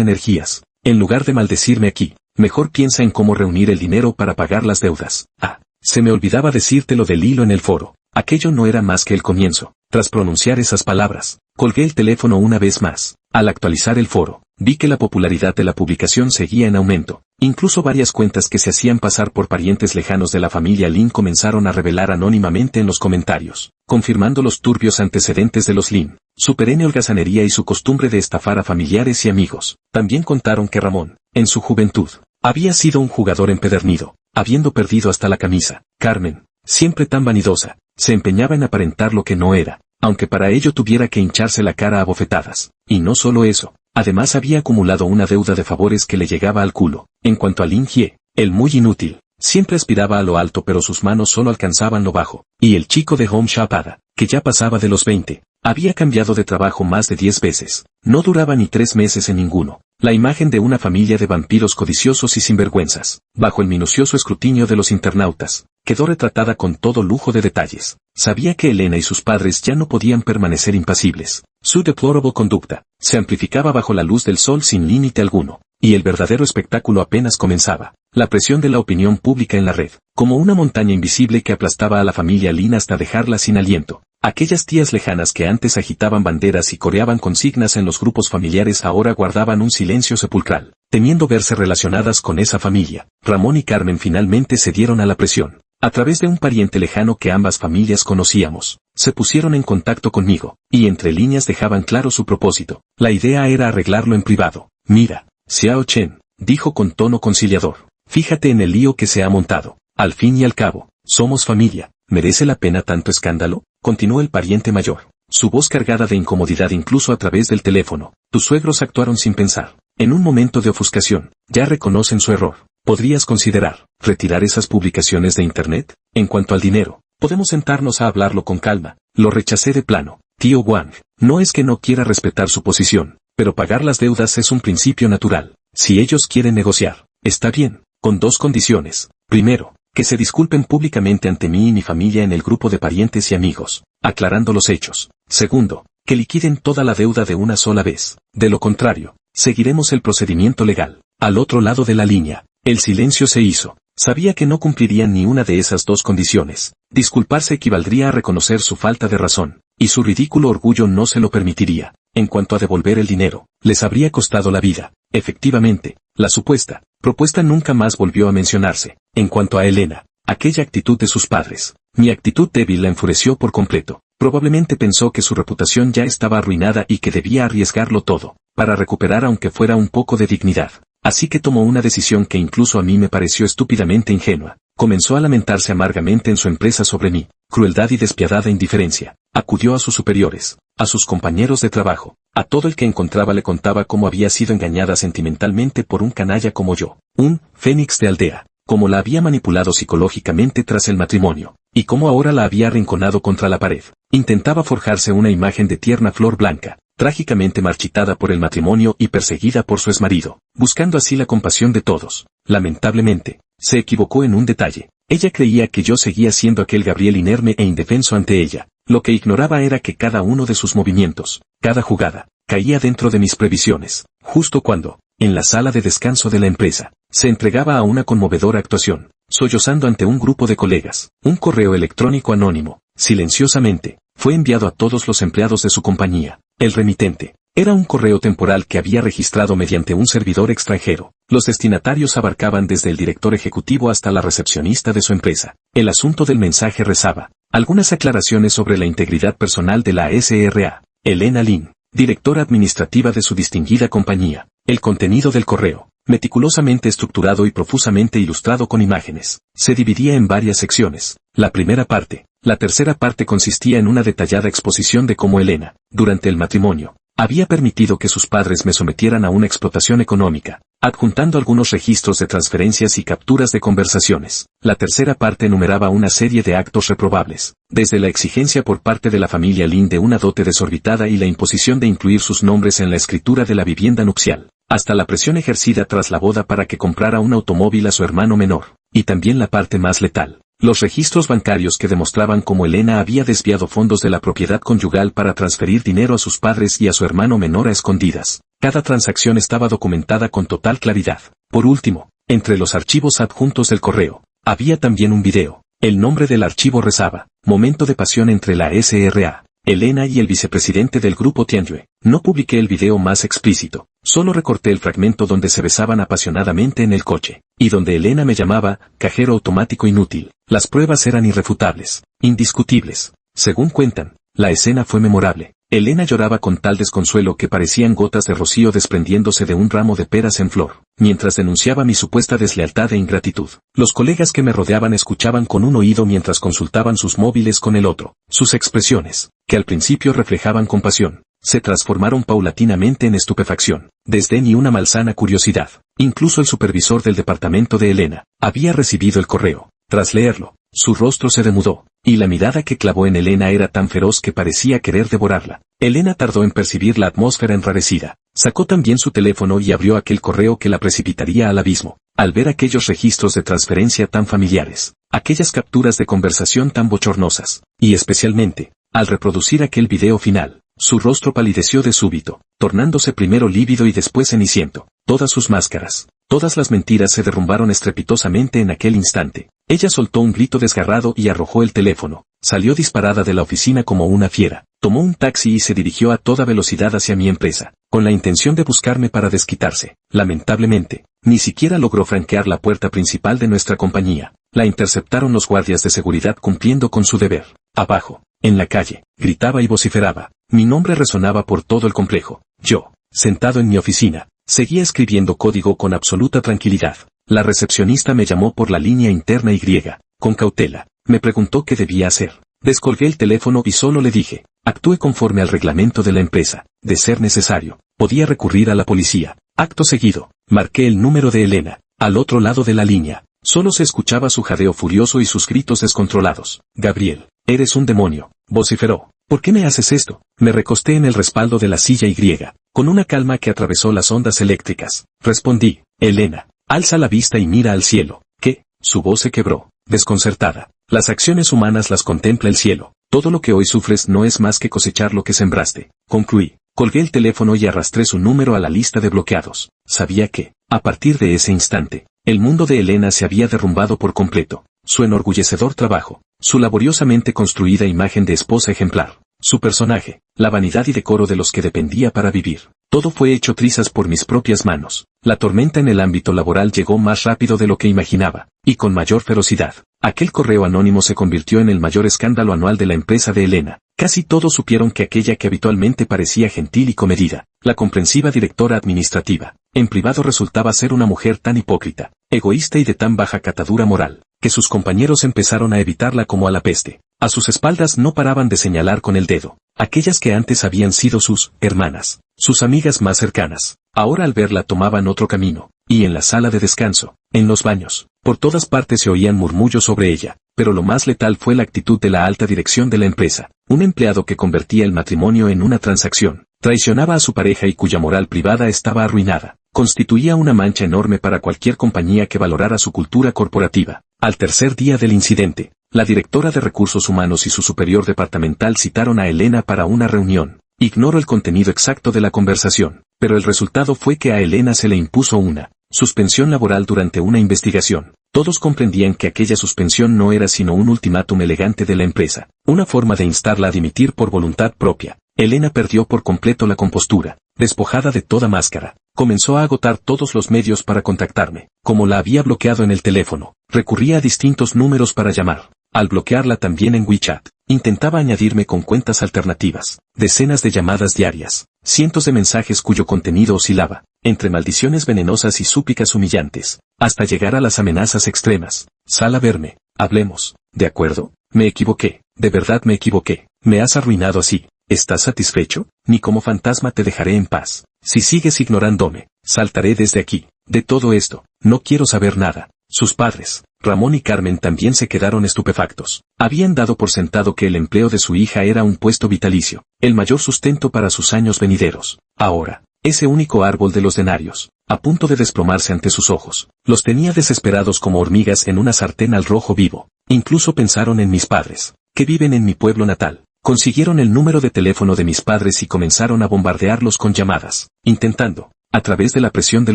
energías. En lugar de maldecirme aquí, mejor piensa en cómo reunir el dinero para pagar las deudas. Ah, se me olvidaba decirte lo del hilo en el foro. Aquello no era más que el comienzo. Tras pronunciar esas palabras, colgué el teléfono una vez más. Al actualizar el foro, vi que la popularidad de la publicación seguía en aumento. Incluso varias cuentas que se hacían pasar por parientes lejanos de la familia Lin comenzaron a revelar anónimamente en los comentarios, confirmando los turbios antecedentes de los Lin, su perenne holgazanería y su costumbre de estafar a familiares y amigos. También contaron que Ramón, en su juventud, había sido un jugador empedernido, habiendo perdido hasta la camisa. Carmen, siempre tan vanidosa, se empeñaba en aparentar lo que no era, aunque para ello tuviera que hincharse la cara a bofetadas. Y no solo eso, además había acumulado una deuda de favores que le llegaba al culo. En cuanto a Lin Hye, el muy inútil, siempre aspiraba a lo alto pero sus manos solo alcanzaban lo bajo. Y el chico de Home Shapada, que ya pasaba de los 20, había cambiado de trabajo más de 10 veces. No duraba ni 3 meses en ninguno. La imagen de una familia de vampiros codiciosos y sinvergüenzas, bajo el minucioso escrutinio de los internautas, quedó retratada con todo lujo de detalles. Sabía que Elena y sus padres ya no podían permanecer impasibles. Su deplorable conducta se amplificaba bajo la luz del sol sin límite alguno, y el verdadero espectáculo apenas comenzaba. La presión de la opinión pública en la red, como una montaña invisible que aplastaba a la familia Lin hasta dejarla sin aliento. Aquellas tías lejanas que antes agitaban banderas y coreaban consignas en los grupos familiares ahora guardaban un silencio sepulcral, temiendo verse relacionadas con esa familia. Ramón y Carmen finalmente cedieron a la presión. A través de un pariente lejano que ambas familias conocíamos, se pusieron en contacto conmigo, y entre líneas dejaban claro su propósito. La idea era arreglarlo en privado. Mira, Xiao Chen, dijo con tono conciliador, fíjate en el lío que se ha montado. Al fin y al cabo, somos familia. ¿Merece la pena tanto escándalo? Continuó el pariente mayor, su voz cargada de incomodidad incluso a través del teléfono. Tus suegros actuaron sin pensar. En un momento de ofuscación, ya reconocen su error. ¿Podrías considerar retirar esas publicaciones de Internet? En cuanto al dinero, podemos sentarnos a hablarlo con calma. Lo rechacé de plano. Tío Wang, no es que no quiera respetar su posición, pero pagar las deudas es un principio natural. Si ellos quieren negociar, está bien, con dos condiciones. Primero, que se disculpen públicamente ante mí y mi familia en el grupo de parientes y amigos, aclarando los hechos. Segundo, que liquiden toda la deuda de una sola vez. De lo contrario, seguiremos el procedimiento legal. Al otro lado de la línea, el silencio se hizo. Sabía que no cumplirían ni una de esas dos condiciones. Disculparse equivaldría a reconocer su falta de razón, y su ridículo orgullo no se lo permitiría. En cuanto a devolver el dinero, les habría costado la vida. Efectivamente, la supuesta propuesta nunca más volvió a mencionarse. En cuanto a Elena, aquella actitud de sus padres, mi actitud débil la enfureció por completo. Probablemente pensó que su reputación ya estaba arruinada y que debía arriesgarlo todo, para recuperar aunque fuera un poco de dignidad. Así que tomó una decisión que incluso a mí me pareció estúpidamente ingenua. Comenzó a lamentarse amargamente en su empresa sobre mi crueldad y despiadada indiferencia. Acudió a sus superiores, a sus compañeros de trabajo, a todo el que encontraba le contaba cómo había sido engañada sentimentalmente por un canalla como yo, un fénix de aldea, cómo la había manipulado psicológicamente tras el matrimonio, y cómo ahora la había arrinconado contra la pared. Intentaba forjarse una imagen de tierna flor blanca, trágicamente marchitada por el matrimonio y perseguida por su exmarido, buscando así la compasión de todos. Lamentablemente, se equivocó en un detalle. Ella creía que yo seguía siendo aquel Gabriel inerme e indefenso ante ella. Lo que ignoraba era que cada uno de sus movimientos, cada jugada, caía dentro de mis previsiones, justo cuando, en la sala de descanso de la empresa, se entregaba a una conmovedora actuación, sollozando ante un grupo de colegas. Un correo electrónico anónimo, silenciosamente, fue enviado a todos los empleados de su compañía. El remitente era un correo temporal que había registrado mediante un servidor extranjero. Los destinatarios abarcaban desde el director ejecutivo hasta la recepcionista de su empresa. El asunto del mensaje rezaba: algunas aclaraciones sobre la integridad personal de la SRA. Elena Lin, directora administrativa de su distinguida compañía. El contenido del correo, meticulosamente estructurado y profusamente ilustrado con imágenes, se dividía en varias secciones. La primera parte, la tercera parte consistía en una detallada exposición de cómo Elena, durante el matrimonio, había permitido que sus padres me sometieran a una explotación económica, adjuntando algunos registros de transferencias y capturas de conversaciones. La tercera parte enumeraba una serie de actos reprobables, desde la exigencia por parte de la familia Lin de una dote desorbitada y la imposición de incluir sus nombres en la escritura de la vivienda nupcial, hasta la presión ejercida tras la boda para que comprara un automóvil a su hermano menor, y también la parte más letal. Los registros bancarios que demostraban cómo Elena había desviado fondos de la propiedad conyugal para transferir dinero a sus padres y a su hermano menor a escondidas. Cada transacción estaba documentada con total claridad. Por último, entre los archivos adjuntos del correo, había también un video. El nombre del archivo rezaba: momento de pasión entre la SRA, Elena y el vicepresidente del grupo Tianjue. No publiqué el video más explícito, solo recorté el fragmento donde se besaban apasionadamente en el coche, y donde Elena me llamaba cajero automático inútil. Las pruebas eran irrefutables, indiscutibles. Según cuentan, la escena fue memorable. Elena lloraba con tal desconsuelo que parecían gotas de rocío desprendiéndose de un ramo de peras en flor, mientras denunciaba mi supuesta deslealtad e ingratitud. Los colegas que me rodeaban escuchaban con un oído mientras consultaban sus móviles con el otro. Sus expresiones, que al principio reflejaban compasión, se transformaron paulatinamente en estupefacción, desdén y una malsana curiosidad. Incluso el supervisor del departamento de Elena había recibido el correo. Tras leerlo, su rostro se demudó, y la mirada que clavó en Elena era tan feroz que parecía querer devorarla. Elena tardó en percibir la atmósfera enrarecida. Sacó también su teléfono y abrió aquel correo que la precipitaría al abismo. Al ver aquellos registros de transferencia tan familiares, aquellas capturas de conversación tan bochornosas, y especialmente, al reproducir aquel video final, Su rostro palideció de súbito, tornándose primero lívido y después ceniciento. Todas sus máscaras, todas las mentiras se derrumbaron estrepitosamente en aquel instante. Ella soltó un grito desgarrado y arrojó el teléfono. Salió disparada de la oficina como una fiera. Tomó un taxi y se dirigió a toda velocidad hacia mi empresa, con la intención de buscarme para desquitarse. Lamentablemente, ni siquiera logró franquear la puerta principal de nuestra compañía. La interceptaron los guardias de seguridad cumpliendo con su deber. Abajo, en la calle, gritaba y vociferaba. Mi nombre resonaba por todo el complejo. Yo, sentado en mi oficina, seguía escribiendo código con absoluta tranquilidad. La recepcionista me llamó por la línea interna y con cautela. Me preguntó qué debía hacer. Descolgué el teléfono y solo le dije, actúe conforme al reglamento de la empresa. De ser necesario, podía recurrir a la policía. Acto seguido, marqué el número de Elena. Al otro lado de la línea, solo se escuchaba su jadeo furioso y sus gritos descontrolados. Gabriel, eres un demonio, vociferó. ¿Por qué me haces esto? Me recosté en el respaldo de la silla y, con una calma que atravesó las ondas eléctricas, respondí, Elena, alza la vista y mira al cielo. ¿Qué? Su voz se quebró, desconcertada. Las acciones humanas las contempla el cielo. Todo lo que hoy sufres no es más que cosechar lo que sembraste. Concluí. Colgué el teléfono y arrastré su número a la lista de bloqueados. Sabía que, a partir de ese instante, el mundo de Elena se había derrumbado por completo. Su enorgullecedor trabajo, su laboriosamente construida imagen de esposa ejemplar, su personaje, la vanidad y decoro de los que dependía para vivir. Todo fue hecho trizas por mis propias manos. La tormenta en el ámbito laboral llegó más rápido de lo que imaginaba, y con mayor ferocidad. Aquel correo anónimo se convirtió en el mayor escándalo anual de la empresa de Elena. Casi todos supieron que aquella que habitualmente parecía gentil y comedida, la comprensiva directora administrativa, en privado resultaba ser una mujer tan hipócrita, egoísta y de tan baja catadura moral, que sus compañeros empezaron a evitarla como a la peste. A sus espaldas no paraban de señalar con el dedo, aquellas que antes habían sido sus hermanas, sus amigas más cercanas, ahora al verla tomaban otro camino, y en la sala de descanso, en los baños, por todas partes se oían murmullos sobre ella, pero lo más letal fue la actitud de la alta dirección de la empresa, un empleado que convertía el matrimonio en una transacción, traicionaba a su pareja y cuya moral privada estaba arruinada, constituía una mancha enorme para cualquier compañía que valorara su cultura corporativa. Al tercer día del incidente, la directora de Recursos Humanos y su superior departamental citaron a Elena para una reunión. Ignoro el contenido exacto de la conversación, pero el resultado fue que a Elena se le impuso una suspensión laboral durante una investigación. Todos comprendían que aquella suspensión no era sino un ultimátum elegante de la empresa, una forma de instarla a dimitir por voluntad propia. Elena perdió por completo la compostura, despojada de toda máscara. Comenzó a agotar todos los medios para contactarme. Como la había bloqueado en el teléfono, recurría a distintos números para llamar. Al bloquearla también en WeChat, intentaba añadirme con cuentas alternativas, decenas de llamadas diarias, cientos de mensajes cuyo contenido oscilaba, entre maldiciones venenosas y súplicas humillantes, hasta llegar a las amenazas extremas. Sal a verme, hablemos, ¿de acuerdo? Me equivoqué, de verdad me equivoqué, me has arruinado así. ¿Estás satisfecho? Ni como fantasma te dejaré en paz. Si sigues ignorándome, saltaré desde aquí. De todo esto, no quiero saber nada. Sus padres, Ramón y Carmen, también se quedaron estupefactos. Habían dado por sentado que el empleo de su hija era un puesto vitalicio, el mayor sustento para sus años venideros. Ahora, ese único árbol de los denarios, a punto de desplomarse ante sus ojos, los tenía desesperados como hormigas en una sartén al rojo vivo. Incluso pensaron en mis padres, que viven en mi pueblo natal. Consiguieron el número de teléfono de mis padres y comenzaron a bombardearlos con llamadas, intentando, a través de la presión de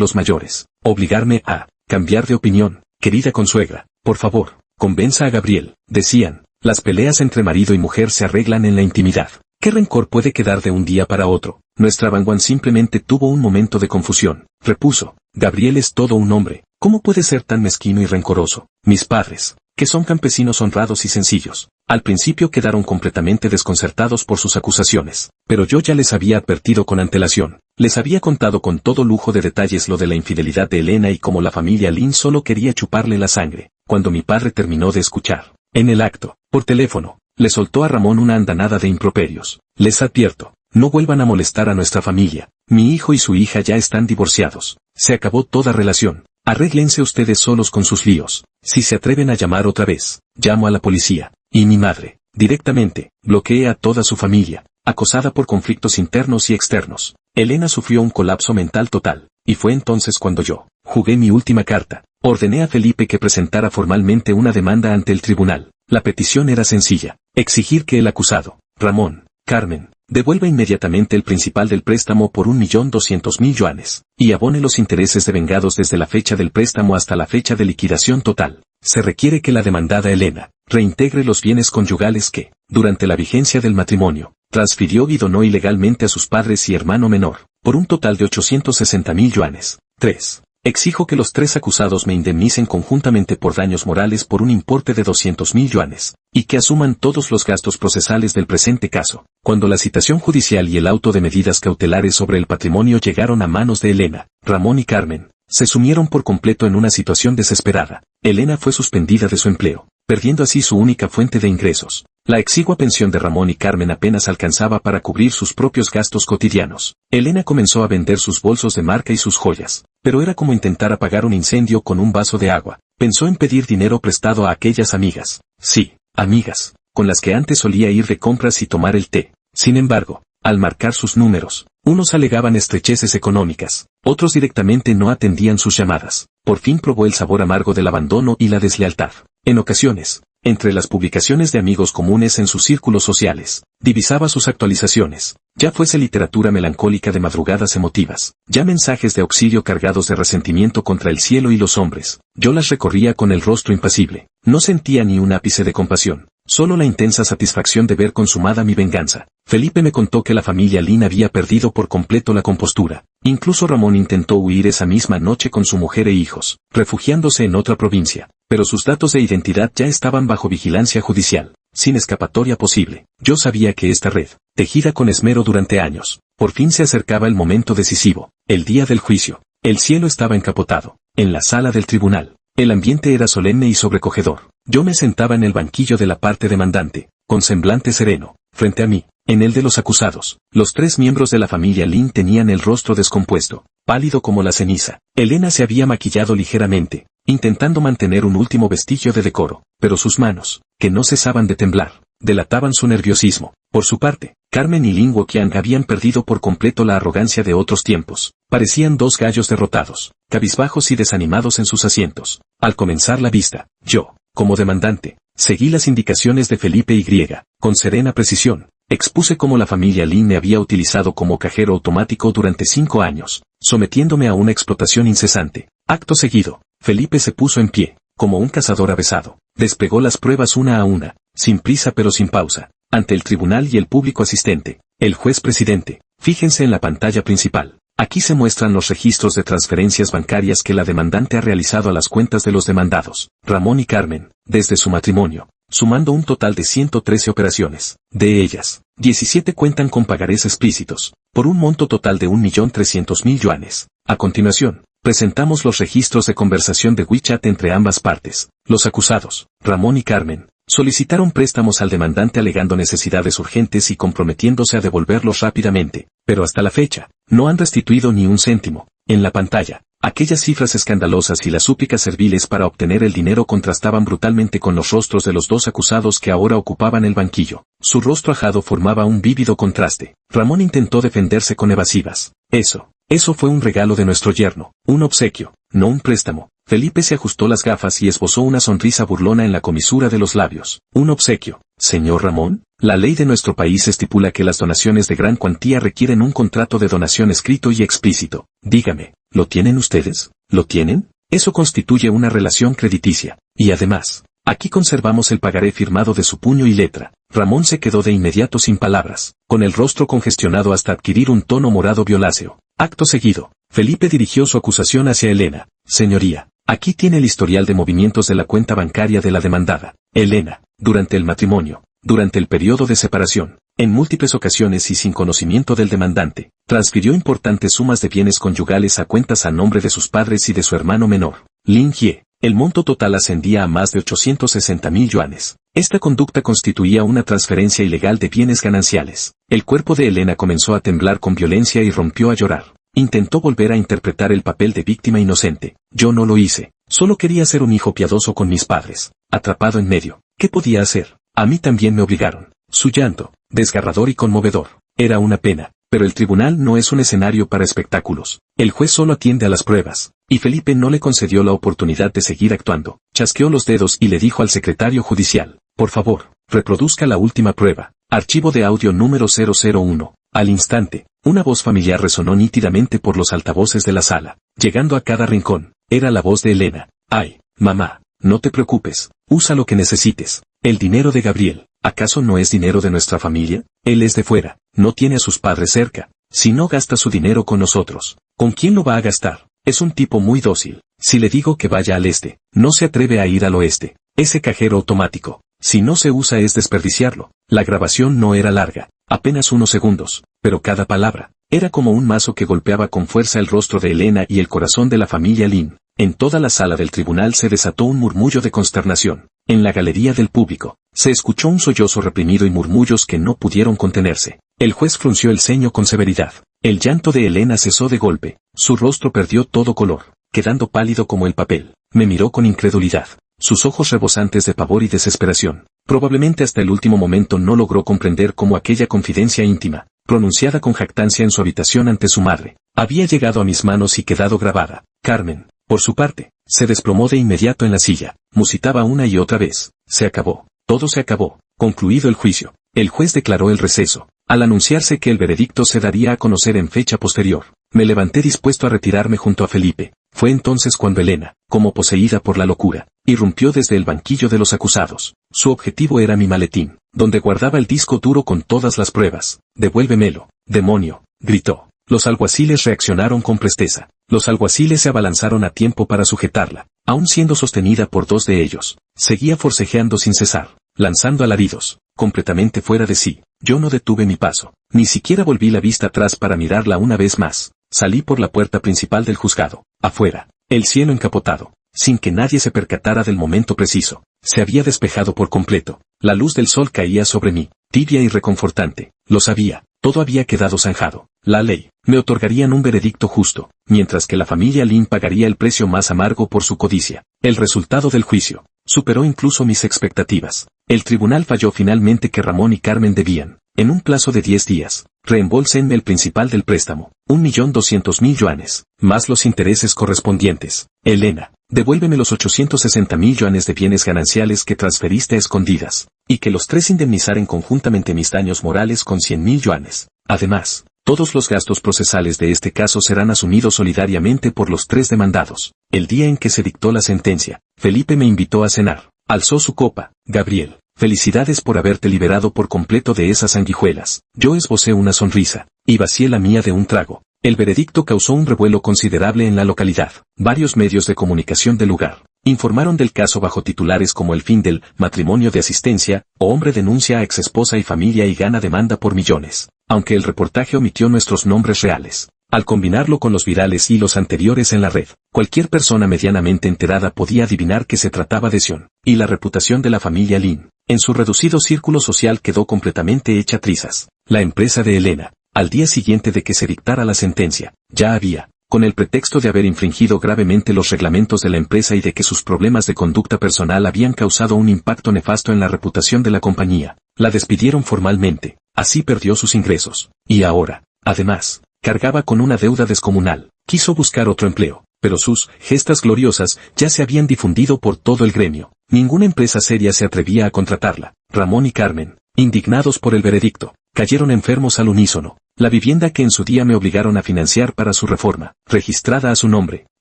los mayores, obligarme a cambiar de opinión. Querida consuegra, por favor, convenza a Gabriel, decían. Las peleas entre marido y mujer se arreglan en la intimidad. ¿Qué rencor puede quedar de un día para otro? Nuestra Vanguan simplemente tuvo un momento de confusión, repuso. Gabriel es todo un hombre. ¿Cómo puede ser tan mezquino y rencoroso? Mis padres, que son campesinos honrados y sencillos, al principio quedaron completamente desconcertados por sus acusaciones, pero yo ya les había advertido con antelación. Les había contado con todo lujo de detalles lo de la infidelidad de Elena y cómo la familia Lin solo quería chuparle la sangre. Cuando mi padre terminó de escuchar, en el acto, por teléfono, le soltó a Ramón una andanada de improperios. Les advierto, no vuelvan a molestar a nuestra familia. Mi hijo y su hija ya están divorciados. Se acabó toda relación. Arréglense ustedes solos con sus líos. Si se atreven a llamar otra vez, llamo a la policía. Y mi madre, directamente, bloqueé a toda su familia, acosada por conflictos internos y externos. Elena sufrió un colapso mental total, y fue entonces cuando yo jugué mi última carta. Ordené a Felipe que presentara formalmente una demanda ante el tribunal. La petición era sencilla: exigir que el acusado, Ramón, Carmen, Devuelva inmediatamente el principal del préstamo por 1.200.000 yuanes, y abone los intereses devengados desde la fecha del préstamo hasta la fecha de liquidación total. Se requiere que la demandada Elena reintegre los bienes conyugales que, durante la vigencia del matrimonio, transfirió y donó ilegalmente a sus padres y hermano menor, por un total de 860.000 yuanes. 3. Exijo que los 3 acusados me indemnicen conjuntamente por daños morales por un importe de 200.000 yuanes, y que asuman todos los gastos procesales del presente caso. Cuando la citación judicial y el auto de medidas cautelares sobre el patrimonio llegaron a manos de Elena, Ramón y Carmen, se sumieron por completo en una situación desesperada. Elena fue suspendida de su empleo, perdiendo así su única fuente de ingresos. La exigua pensión de Ramón y Carmen apenas alcanzaba para cubrir sus propios gastos cotidianos. Elena comenzó a vender sus bolsos de marca y sus joyas, pero era como intentar apagar un incendio con un vaso de agua. Pensó en pedir dinero prestado a aquellas amigas. Sí, amigas, con las que antes solía ir de compras y tomar el té. Sin embargo, al marcar sus números, unos alegaban estrecheces económicas, otros directamente no atendían sus llamadas. Por fin probó el sabor amargo del abandono y la deslealtad. En ocasiones, entre las publicaciones de amigos comunes en sus círculos sociales, divisaba sus actualizaciones, ya fuese literatura melancólica de madrugadas emotivas, ya mensajes de auxilio cargados de resentimiento contra el cielo y los hombres. Yo las recorría con el rostro impasible. No sentía ni un ápice de compasión, solo la intensa satisfacción de ver consumada mi venganza. Felipe me contó que la familia Lin había perdido por completo la compostura. Incluso Ramón intentó huir esa misma noche con su mujer e hijos, refugiándose en otra provincia, pero sus datos de identidad ya estaban bajo vigilancia judicial, sin escapatoria posible. Yo sabía que esta red, tejida con esmero durante años, por fin se acercaba el momento decisivo, el día del juicio. El cielo estaba encapotado. En la sala del tribunal, el ambiente era solemne y sobrecogedor. Yo me sentaba en el banquillo de la parte demandante, con semblante sereno. Frente a mí, en el de los acusados, los 3 miembros de la familia Lin tenían el rostro descompuesto, pálido como la ceniza. Elena se había maquillado ligeramente, intentando mantener un último vestigio de decoro, pero sus manos, que no cesaban de temblar, delataban su nerviosismo. Por su parte, Carmen y Lin Woqian habían perdido por completo la arrogancia de otros tiempos. Parecían 2 gallos derrotados, cabizbajos y desanimados en sus asientos. Al comenzar la vista, yo, como demandante, seguí las indicaciones de Felipe Y. Con serena precisión, expuse cómo la familia Lin me había utilizado como cajero automático durante 5 años, sometiéndome a una explotación incesante. Acto seguido, Felipe se puso en pie, como un cazador avesado. Desplegó las pruebas una a una, sin prisa pero sin pausa, ante el tribunal y el público asistente. El juez presidente, fíjense en la pantalla principal. Aquí se muestran los registros de transferencias bancarias que la demandante ha realizado a las cuentas de los demandados, Ramón y Carmen, desde su matrimonio, sumando un total de 113 operaciones. De ellas, 17 cuentan con pagarés explícitos, por un monto total de 1.300.000 yuanes. A continuación, presentamos los registros de conversación de WeChat entre ambas partes. Los acusados, Ramón y Carmen, solicitaron préstamos al demandante alegando necesidades urgentes y comprometiéndose a devolverlos rápidamente, pero hasta la fecha, no han restituido ni un céntimo. En la pantalla, aquellas cifras escandalosas y las súplicas serviles para obtener el dinero contrastaban brutalmente con los rostros de los 2 acusados que ahora ocupaban el banquillo. Su rostro ajado formaba un vívido contraste. Ramón intentó defenderse con evasivas. Eso fue un regalo de nuestro yerno, un obsequio, no un préstamo. Felipe se ajustó las gafas y esbozó una sonrisa burlona en la comisura de los labios. Un obsequio, señor Ramón. La ley de nuestro país estipula que las donaciones de gran cuantía requieren un contrato de donación escrito y explícito. Dígame, ¿lo tienen ustedes? ¿Lo tienen? Eso constituye una relación crediticia. Y además, aquí conservamos el pagaré firmado de su puño y letra. Ramón se quedó de inmediato sin palabras, con el rostro congestionado hasta adquirir un tono morado violáceo. Acto seguido, Felipe dirigió su acusación hacia Elena. Señoría, aquí tiene el historial de movimientos de la cuenta bancaria de la demandada. Elena, durante el matrimonio, durante el periodo de separación, en múltiples ocasiones y sin conocimiento del demandante, transfirió importantes sumas de bienes conyugales a cuentas a nombre de sus padres y de su hermano menor, Lin Hye. El monto total ascendía a más de 860.000 yuanes. Esta conducta constituía una transferencia ilegal de bienes gananciales. El cuerpo de Elena comenzó a temblar con violencia y rompió a llorar. Intentó volver a interpretar el papel de víctima inocente. Yo no lo hice. Solo quería ser un hijo piadoso con mis padres. Atrapado en medio. ¿Qué podía hacer? A mí también me obligaron. Su llanto, desgarrador y conmovedor, era una pena. Pero el tribunal no es un escenario para espectáculos. El juez solo atiende a las pruebas, y Felipe no le concedió la oportunidad de seguir actuando. Chasqueó los dedos y le dijo al secretario judicial, por favor, reproduzca la última prueba. Archivo de audio número 001. Al instante, una voz familiar resonó nítidamente por los altavoces de la sala, llegando a cada rincón. Era la voz de Elena. Ay, mamá, no te preocupes, usa lo que necesites. El dinero de Gabriel, ¿acaso no es dinero de nuestra familia? Él es de fuera, no tiene a sus padres cerca. Si no gasta su dinero con nosotros, ¿con quién lo va a gastar? Es un tipo muy dócil. Si le digo que vaya al este, no se atreve a ir al oeste. Ese cajero automático, si no se usa es desperdiciarlo. La grabación no era larga, apenas unos segundos, pero cada palabra era como un mazo que golpeaba con fuerza el rostro de Elena y el corazón de la familia Lin. En toda la sala del tribunal se desató un murmullo de consternación. En la galería del público, se escuchó un sollozo reprimido y murmullos que no pudieron contenerse. El juez frunció el ceño con severidad. El llanto de Elena cesó de golpe. Su rostro perdió todo color, quedando pálido como el papel. Me miró con incredulidad, sus ojos rebosantes de pavor y desesperación. Probablemente hasta el último momento no logró comprender cómo aquella confidencia íntima, pronunciada con jactancia en su habitación ante su madre, había llegado a mis manos y quedado grabada. Carmen, por su parte, se desplomó de inmediato en la silla, musitaba una y otra vez. Se acabó, todo se acabó, concluido el juicio. El juez declaró el receso, al anunciarse que el veredicto se daría a conocer en fecha posterior. Me levanté dispuesto a retirarme junto a Felipe. Fue entonces cuando Elena, como poseída por la locura, irrumpió desde el banquillo de los acusados. Su objetivo era mi maletín, donde guardaba el disco duro con todas las pruebas. «Devuélvemelo, demonio», gritó. Los alguaciles reaccionaron con presteza. Los alguaciles se abalanzaron a tiempo para sujetarla, aún siendo sostenida por dos de ellos. Seguía forcejeando sin cesar, lanzando alaridos, completamente fuera de sí. Yo no detuve mi paso, ni siquiera volví la vista atrás para mirarla una vez más. Salí por la puerta principal del juzgado. Afuera, el cielo encapotado, sin que nadie se percatara del momento preciso, se había despejado por completo. La luz del sol caía sobre mí, tibia y reconfortante. Lo sabía, todo había quedado zanjado. La ley me otorgarían un veredicto justo, mientras que la familia Lin pagaría el precio más amargo por su codicia. El resultado del juicio superó incluso mis expectativas. El tribunal falló finalmente que Ramón y Carmen debían, en un plazo de 10 días, reembolsenme el principal del préstamo, 1.200.000 yuanes, más los intereses correspondientes. Elena, devuélveme los 860.000 yuanes de bienes gananciales que transferiste a escondidas, y que los tres indemnizaren conjuntamente mis daños morales con 100.000 yuanes. Además, todos los gastos procesales de este caso serán asumidos solidariamente por los tres demandados. El día en que se dictó la sentencia, Felipe me invitó a cenar. Alzó su copa. Gabriel, felicidades por haberte liberado por completo de esas sanguijuelas. Yo esbocé una sonrisa, y vacié la mía de un trago. El veredicto causó un revuelo considerable en la localidad. Varios medios de comunicación del lugar informaron del caso bajo titulares como el fin del matrimonio de asistencia, o hombre denuncia a exesposa y familia y gana demanda por millones. Aunque el reportaje omitió nuestros nombres reales, al combinarlo con los virales hilos anteriores en la red, cualquier persona medianamente enterada podía adivinar que se trataba de Sion, y la reputación de la familia Lin, en su reducido círculo social quedó completamente hecha trizas. La empresa de Elena, al día siguiente de que se dictara la sentencia, ya había, con el pretexto de haber infringido gravemente los reglamentos de la empresa y de que sus problemas de conducta personal habían causado un impacto nefasto en la reputación de la compañía, la despidieron formalmente. Así perdió sus ingresos. Y ahora, además, cargaba con una deuda descomunal. Quiso buscar otro empleo, pero sus gestas gloriosas ya se habían difundido por todo el gremio. Ninguna empresa seria se atrevía a contratarla. Ramón y Carmen, indignados por el veredicto, cayeron enfermos al unísono. La vivienda que en su día me obligaron a financiar para su reforma, registrada a su nombre,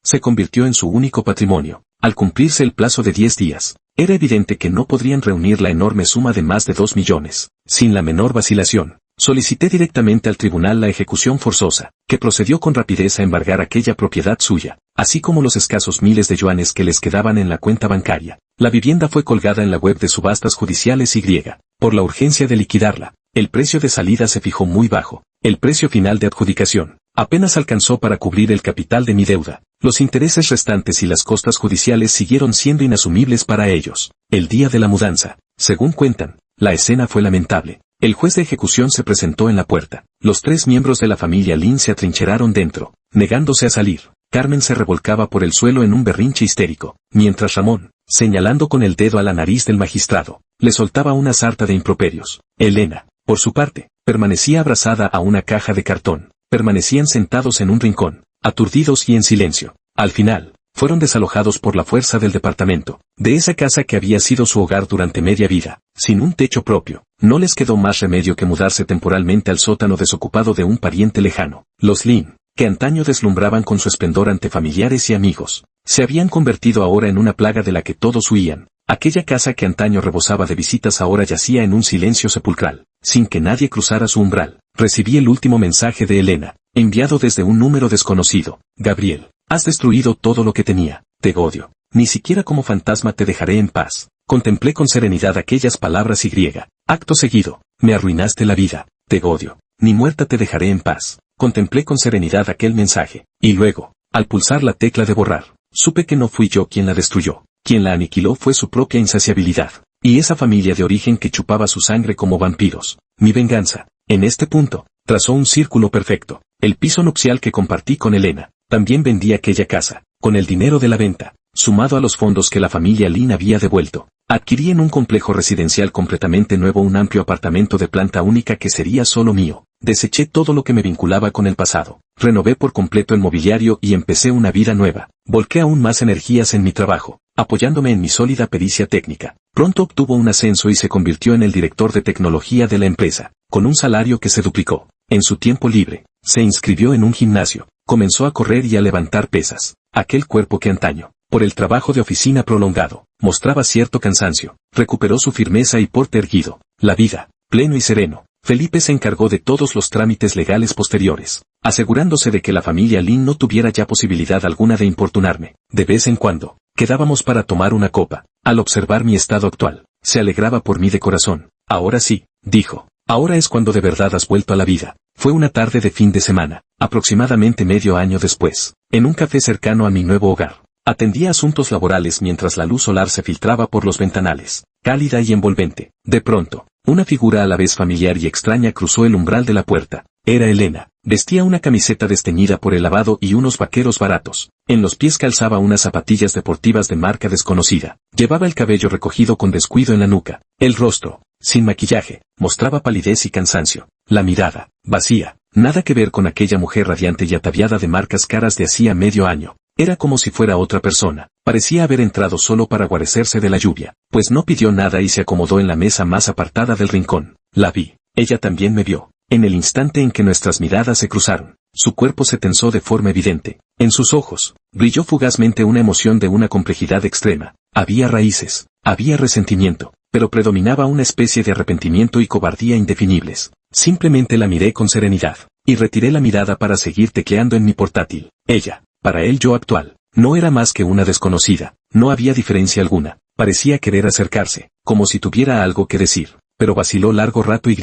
se convirtió en su único patrimonio. Al cumplirse el plazo de 10 días, era evidente que no podrían reunir la enorme suma de más de 2 millones. Sin la menor vacilación, solicité directamente al tribunal la ejecución forzosa, que procedió con rapidez a embargar aquella propiedad suya, así como los escasos miles de yuanes que les quedaban en la cuenta bancaria. La vivienda fue colgada en la web de subastas judiciales y por la urgencia de liquidarla, el precio de salida se fijó muy bajo. El precio final de adjudicación apenas alcanzó para cubrir el capital de mi deuda. Los intereses restantes y las costas judiciales siguieron siendo inasumibles para ellos. El día de la mudanza, según cuentan, la escena fue lamentable. El juez de ejecución se presentó en la puerta. Los tres miembros de la familia Lin se atrincheraron dentro, negándose a salir. Carmen se revolcaba por el suelo en un berrinche histérico, mientras Ramón, señalando con el dedo a la nariz del magistrado, le soltaba una sarta de improperios. Elena, por su parte, permanecía abrazada a una caja de cartón. Permanecían sentados en un rincón, aturdidos y en silencio. Al final, fueron desalojados por la fuerza del departamento. De esa casa que había sido su hogar durante media vida, sin un techo propio, no les quedó más remedio que mudarse temporalmente al sótano desocupado de un pariente lejano. Los Lin, que antaño deslumbraban con su esplendor ante familiares y amigos, se habían convertido ahora en una plaga de la que todos huían. Aquella casa que antaño rebosaba de visitas ahora yacía en un silencio sepulcral, sin que nadie cruzara su umbral. Recibí el último mensaje de Elena, enviado desde un número desconocido. Gabriel, has destruido todo lo que tenía. Te odio. Ni siquiera como fantasma te dejaré en paz. Contemplé con serenidad aquellas palabras y acto seguido, me arruinaste la vida. Te odio. Ni muerta te dejaré en paz. Contemplé con serenidad aquel mensaje, y luego, al pulsar la tecla de borrar, supe que no fui yo quien la destruyó. Quien la aniquiló fue su propia insaciabilidad, y esa familia de origen que chupaba su sangre como vampiros. Mi venganza, en este punto, trazó un círculo perfecto. El piso nupcial que compartí con Elena, también vendí aquella casa, con el dinero de la venta, sumado a los fondos que la familia Lin había devuelto. Adquirí en un complejo residencial completamente nuevo un amplio apartamento de planta única que sería solo mío. Deseché todo lo que me vinculaba con el pasado, renové por completo el mobiliario y empecé una vida nueva. Volqué aún más energías en mi trabajo, apoyándome en mi sólida pericia técnica. Pronto obtuvo un ascenso y se convirtió en el director de tecnología de la empresa, con un salario que se duplicó. En su tiempo libre, se inscribió en un gimnasio, comenzó a correr y a levantar pesas. Aquel cuerpo que antaño, por el trabajo de oficina prolongado, mostraba cierto cansancio, recuperó su firmeza y porte erguido. La vida, pleno y sereno. Felipe se encargó de todos los trámites legales posteriores, asegurándose de que la familia Lin no tuviera ya posibilidad alguna de importunarme. De vez en cuando, quedábamos para tomar una copa. Al observar mi estado actual, se alegraba por mí de corazón. Ahora sí, dijo, ahora es cuando de verdad has vuelto a la vida. Fue una tarde de fin de semana, aproximadamente medio año después, en un café cercano a mi nuevo hogar. Atendía asuntos laborales mientras la luz solar se filtraba por los ventanales, cálida y envolvente. De pronto, una figura a la vez familiar y extraña cruzó el umbral de la puerta. Era Elena. Vestía una camiseta desteñida por el lavado y unos vaqueros baratos. En los pies calzaba unas zapatillas deportivas de marca desconocida. Llevaba el cabello recogido con descuido en la nuca. El rostro, sin maquillaje, mostraba palidez y cansancio. La mirada, vacía, nada que ver con aquella mujer radiante y ataviada de marcas caras de hacía medio año. Era como si fuera otra persona. Parecía haber entrado solo para guarecerse de la lluvia, pues no pidió nada y se acomodó en la mesa más apartada del rincón. La vi. Ella también me vio. En el instante en que nuestras miradas se cruzaron, su cuerpo se tensó de forma evidente. En sus ojos, brilló fugazmente una emoción de una complejidad extrema. Había raíces, había resentimiento, pero predominaba una especie de arrepentimiento y cobardía indefinibles. Simplemente la miré con serenidad, y retiré la mirada para seguir tecleando en mi portátil. Ella, para el yo actual, no era más que una desconocida, no había diferencia alguna. Parecía querer acercarse, como si tuviera algo que decir, pero vaciló largo rato y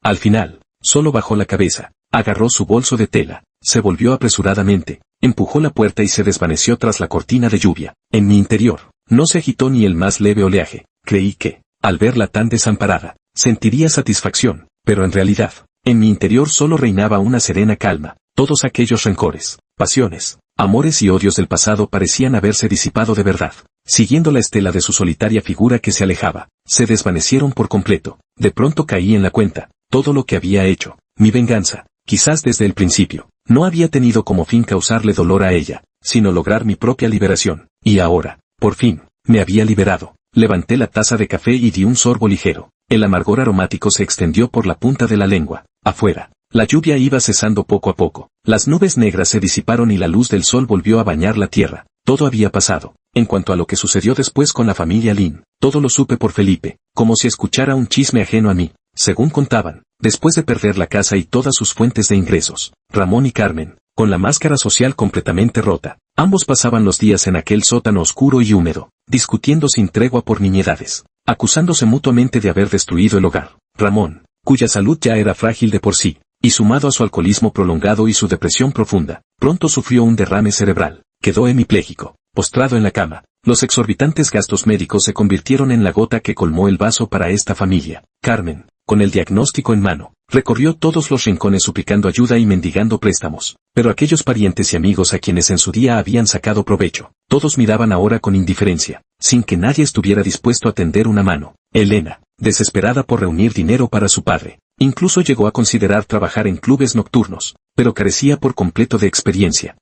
al final, solo bajó la cabeza, agarró su bolso de tela, se volvió apresuradamente, empujó la puerta y se desvaneció tras la cortina de lluvia. En mi interior, no se agitó ni el más leve oleaje. Creí que, al verla tan desamparada, sentiría satisfacción, pero en realidad, en mi interior solo reinaba una serena calma. Todos aquellos rencores, pasiones, amores y odios del pasado parecían haberse disipado de verdad. Siguiendo la estela de su solitaria figura que se alejaba, se desvanecieron por completo. De pronto caí en la cuenta, todo lo que había hecho, mi venganza, quizás desde el principio, no había tenido como fin causarle dolor a ella, sino lograr mi propia liberación. Y ahora, por fin, me había liberado. Levanté la taza de café y di un sorbo ligero. El amargor aromático se extendió por la punta de la lengua. Afuera, la lluvia iba cesando poco a poco. Las nubes negras se disiparon y la luz del sol volvió a bañar la tierra. Todo había pasado. En cuanto a lo que sucedió después con la familia Lin, todo lo supe por Felipe, como si escuchara un chisme ajeno a mí. Según contaban, después de perder la casa y todas sus fuentes de ingresos, Ramón y Carmen, con la máscara social completamente rota, ambos pasaban los días en aquel sótano oscuro y húmedo, discutiendo sin tregua por nimiedades, acusándose mutuamente de haber destruido el hogar. Ramón, cuya salud ya era frágil de por sí, y sumado a su alcoholismo prolongado y su depresión profunda, pronto sufrió un derrame cerebral, quedó hemipléjico, postrado en la cama. Los exorbitantes gastos médicos se convirtieron en la gota que colmó el vaso para esta familia. Carmen, con el diagnóstico en mano, recorrió todos los rincones suplicando ayuda y mendigando préstamos, pero aquellos parientes y amigos a quienes en su día habían sacado provecho, todos miraban ahora con indiferencia, sin que nadie estuviera dispuesto a tender una mano. Elena, desesperada por reunir dinero para su padre, incluso llegó a considerar trabajar en clubes nocturnos, pero carecía por completo de experiencia.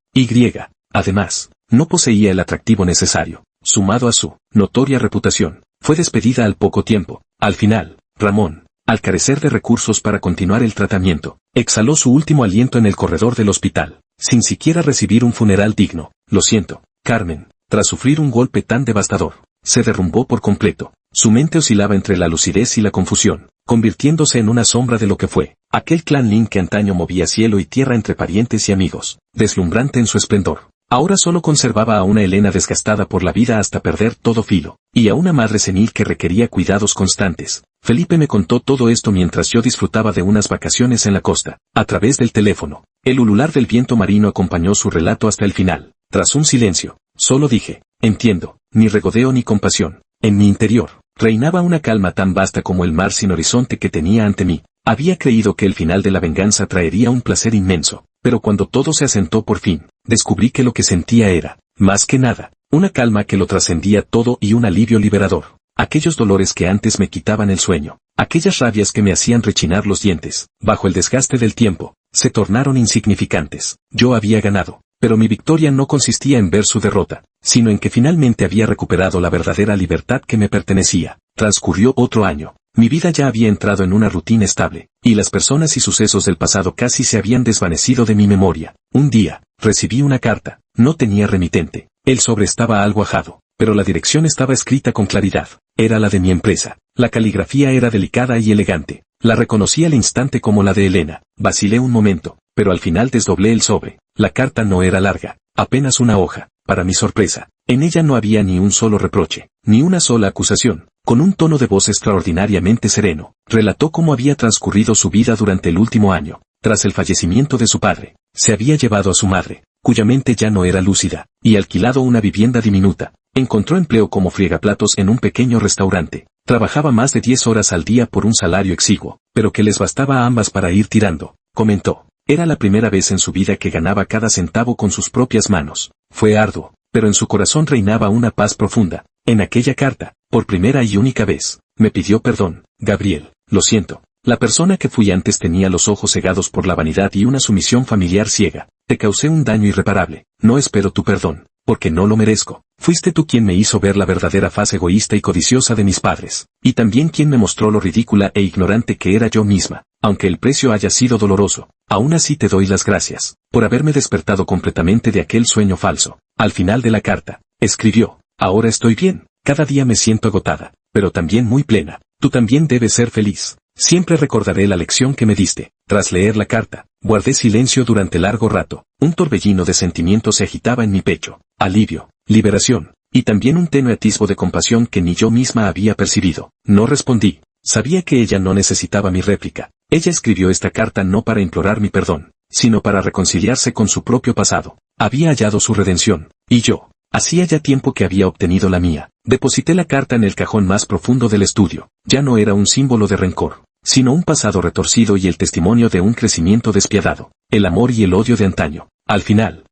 Además, no poseía el atractivo necesario. Sumado a su notoria reputación, fue despedida al poco tiempo. Al final, Ramón, al carecer de recursos para continuar el tratamiento, exhaló su último aliento en el corredor del hospital, sin siquiera recibir un funeral digno. Lo siento, Carmen. Tras sufrir un golpe tan devastador, se derrumbó por completo. Su mente oscilaba entre la lucidez y la confusión, convirtiéndose en una sombra de lo que fue aquel clan Lin que antaño movía cielo y tierra entre parientes y amigos, deslumbrante en su esplendor. Ahora solo conservaba a una Elena desgastada por la vida hasta perder todo filo, y a una madre senil que requería cuidados constantes. Felipe me contó todo esto mientras yo disfrutaba de unas vacaciones en la costa. A través del teléfono, el ulular del viento marino acompañó su relato hasta el final. Tras un silencio, solo dije, entiendo, ni regodeo ni compasión. En mi interior, reinaba una calma tan vasta como el mar sin horizonte que tenía ante mí. Había creído que el final de la venganza traería un placer inmenso, pero cuando todo se asentó por fin, descubrí que lo que sentía era, más que nada, una calma que lo trascendía todo y un alivio liberador. Aquellos dolores que antes me quitaban el sueño, aquellas rabias que me hacían rechinar los dientes, bajo el desgaste del tiempo, se tornaron insignificantes. Yo había ganado, pero mi victoria no consistía en ver su derrota, sino en que finalmente había recuperado la verdadera libertad que me pertenecía. Transcurrió otro año. Mi vida ya había entrado en una rutina estable, y las personas y sucesos del pasado casi se habían desvanecido de mi memoria. Un día, recibí una carta. No tenía remitente. El sobre estaba algo ajado, pero la dirección estaba escrita con claridad. Era la de mi empresa. La caligrafía era delicada y elegante. La reconocí al instante como la de Elena. Vacilé un momento, pero al final desdoblé el sobre. La carta no era larga, apenas una hoja. Para mi sorpresa, en ella no había ni un solo reproche, ni una sola acusación. Con un tono de voz extraordinariamente sereno, relató cómo había transcurrido su vida durante el último año. Tras el fallecimiento de su padre, se había llevado a su madre, cuya mente ya no era lúcida, y alquilado una vivienda diminuta. Encontró empleo como friegaplatos en un pequeño restaurante. Trabajaba más de 10 horas al día por un salario exiguo, pero que les bastaba a ambas para ir tirando. Comentó, era la primera vez en su vida que ganaba cada centavo con sus propias manos. Fue arduo, pero en su corazón reinaba una paz profunda. En aquella carta, por primera y única vez, me pidió perdón. Gabriel, lo siento. La persona que fui antes tenía los ojos cegados por la vanidad y una sumisión familiar ciega. Te causé un daño irreparable. No espero tu perdón, porque no lo merezco. Fuiste tú quien me hizo ver la verdadera faz egoísta y codiciosa de mis padres, y también quien me mostró lo ridícula e ignorante que era yo misma. Aunque el precio haya sido doloroso, aún así te doy las gracias, por haberme despertado completamente de aquel sueño falso. Al final de la carta, escribió, ahora estoy bien, cada día me siento agotada, pero también muy plena. Tú también debes ser feliz. Siempre recordaré la lección que me diste. Tras leer la carta, guardé silencio durante largo rato. Un torbellino de sentimientos se agitaba en mi pecho. Alivio, liberación, y también un tenue atisbo de compasión que ni yo misma había percibido. No respondí. Sabía que ella no necesitaba mi réplica. Ella escribió esta carta no para implorar mi perdón, sino para reconciliarse con su propio pasado. Había hallado su redención, y yo, hacía ya tiempo que había obtenido la mía. Deposité la carta en el cajón más profundo del estudio. Ya no era un símbolo de rencor, sino un pasado retorcido y el testimonio de un crecimiento despiadado. El amor y el odio de antaño, al final,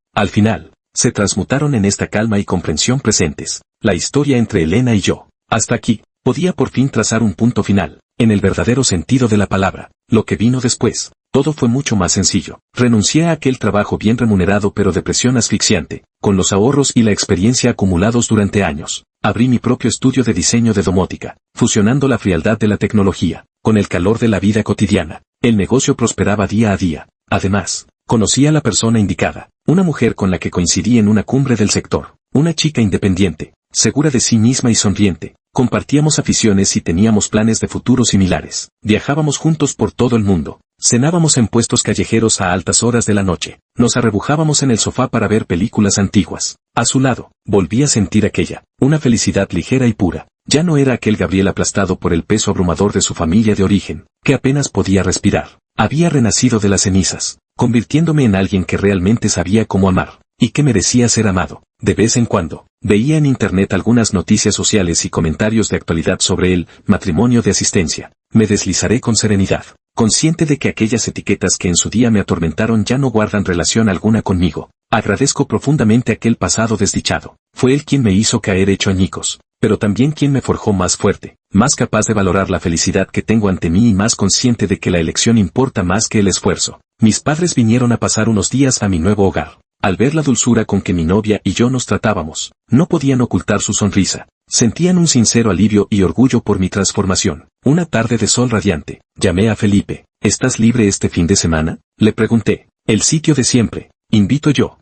se transmutaron en esta calma y comprensión presentes. La historia entre Elena y yo, hasta aquí, podía por fin trazar un punto final, en el verdadero sentido de la palabra. Lo que vino después, todo fue mucho más sencillo. Renuncié a aquel trabajo bien remunerado pero de presión asfixiante. Con los ahorros y la experiencia acumulados durante años, abrí mi propio estudio de diseño de domótica, fusionando la frialdad de la tecnología con el calor de la vida cotidiana. El negocio prosperaba día a día. Además, conocí a la persona indicada, una mujer con la que coincidí en una cumbre del sector, una chica independiente, segura de sí misma y sonriente. Compartíamos aficiones y teníamos planes de futuro similares. Viajábamos juntos por todo el mundo. Cenábamos en puestos callejeros a altas horas de la noche. Nos arrebujábamos en el sofá para ver películas antiguas. A su lado, volví a sentir una felicidad ligera y pura. Ya no era aquel Gabriel aplastado por el peso abrumador de su familia de origen, que apenas podía respirar. Había renacido de las cenizas, convirtiéndome en alguien que realmente sabía cómo amar, y que merecía ser amado. De vez en cuando, veía en internet algunas noticias sociales y comentarios de actualidad sobre el matrimonio de asistencia. Me deslizaré con serenidad, consciente de que aquellas etiquetas que en su día me atormentaron ya no guardan relación alguna conmigo. Agradezco profundamente aquel pasado desdichado. Fue él quien me hizo caer hecho añicos, pero también quien me forjó más fuerte, más capaz de valorar la felicidad que tengo ante mí y más consciente de que la elección importa más que el esfuerzo. Mis padres vinieron a pasar unos días a mi nuevo hogar. Al ver la dulzura con que mi novia y yo nos tratábamos, no podían ocultar su sonrisa. Sentían un sincero alivio y orgullo por mi transformación. Una tarde de sol radiante, llamé a Felipe. ¿Estás libre este fin de semana? Le pregunté. El sitio de siempre. Invito yo.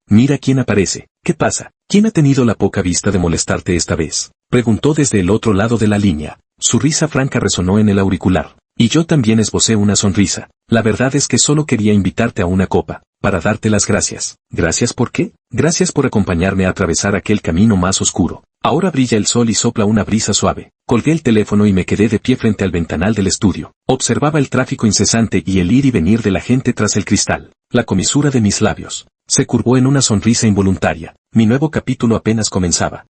Mira quién aparece. ¿Qué pasa? ¿Quién ha tenido la poca vista de molestarte esta vez? Preguntó desde el otro lado de la línea. Su risa franca resonó en el auricular. Y yo también esbocé una sonrisa. La verdad es que solo quería invitarte a una copa, para darte las gracias. ¿Gracias por qué? Gracias por acompañarme a atravesar aquel camino más oscuro. Ahora brilla el sol y sopla una brisa suave. Colgué el teléfono y me quedé de pie frente al ventanal del estudio. Observaba el tráfico incesante y el ir y venir de la gente tras el cristal. La comisura de mis labios se curvó en una sonrisa involuntaria. Mi nuevo capítulo apenas comenzaba.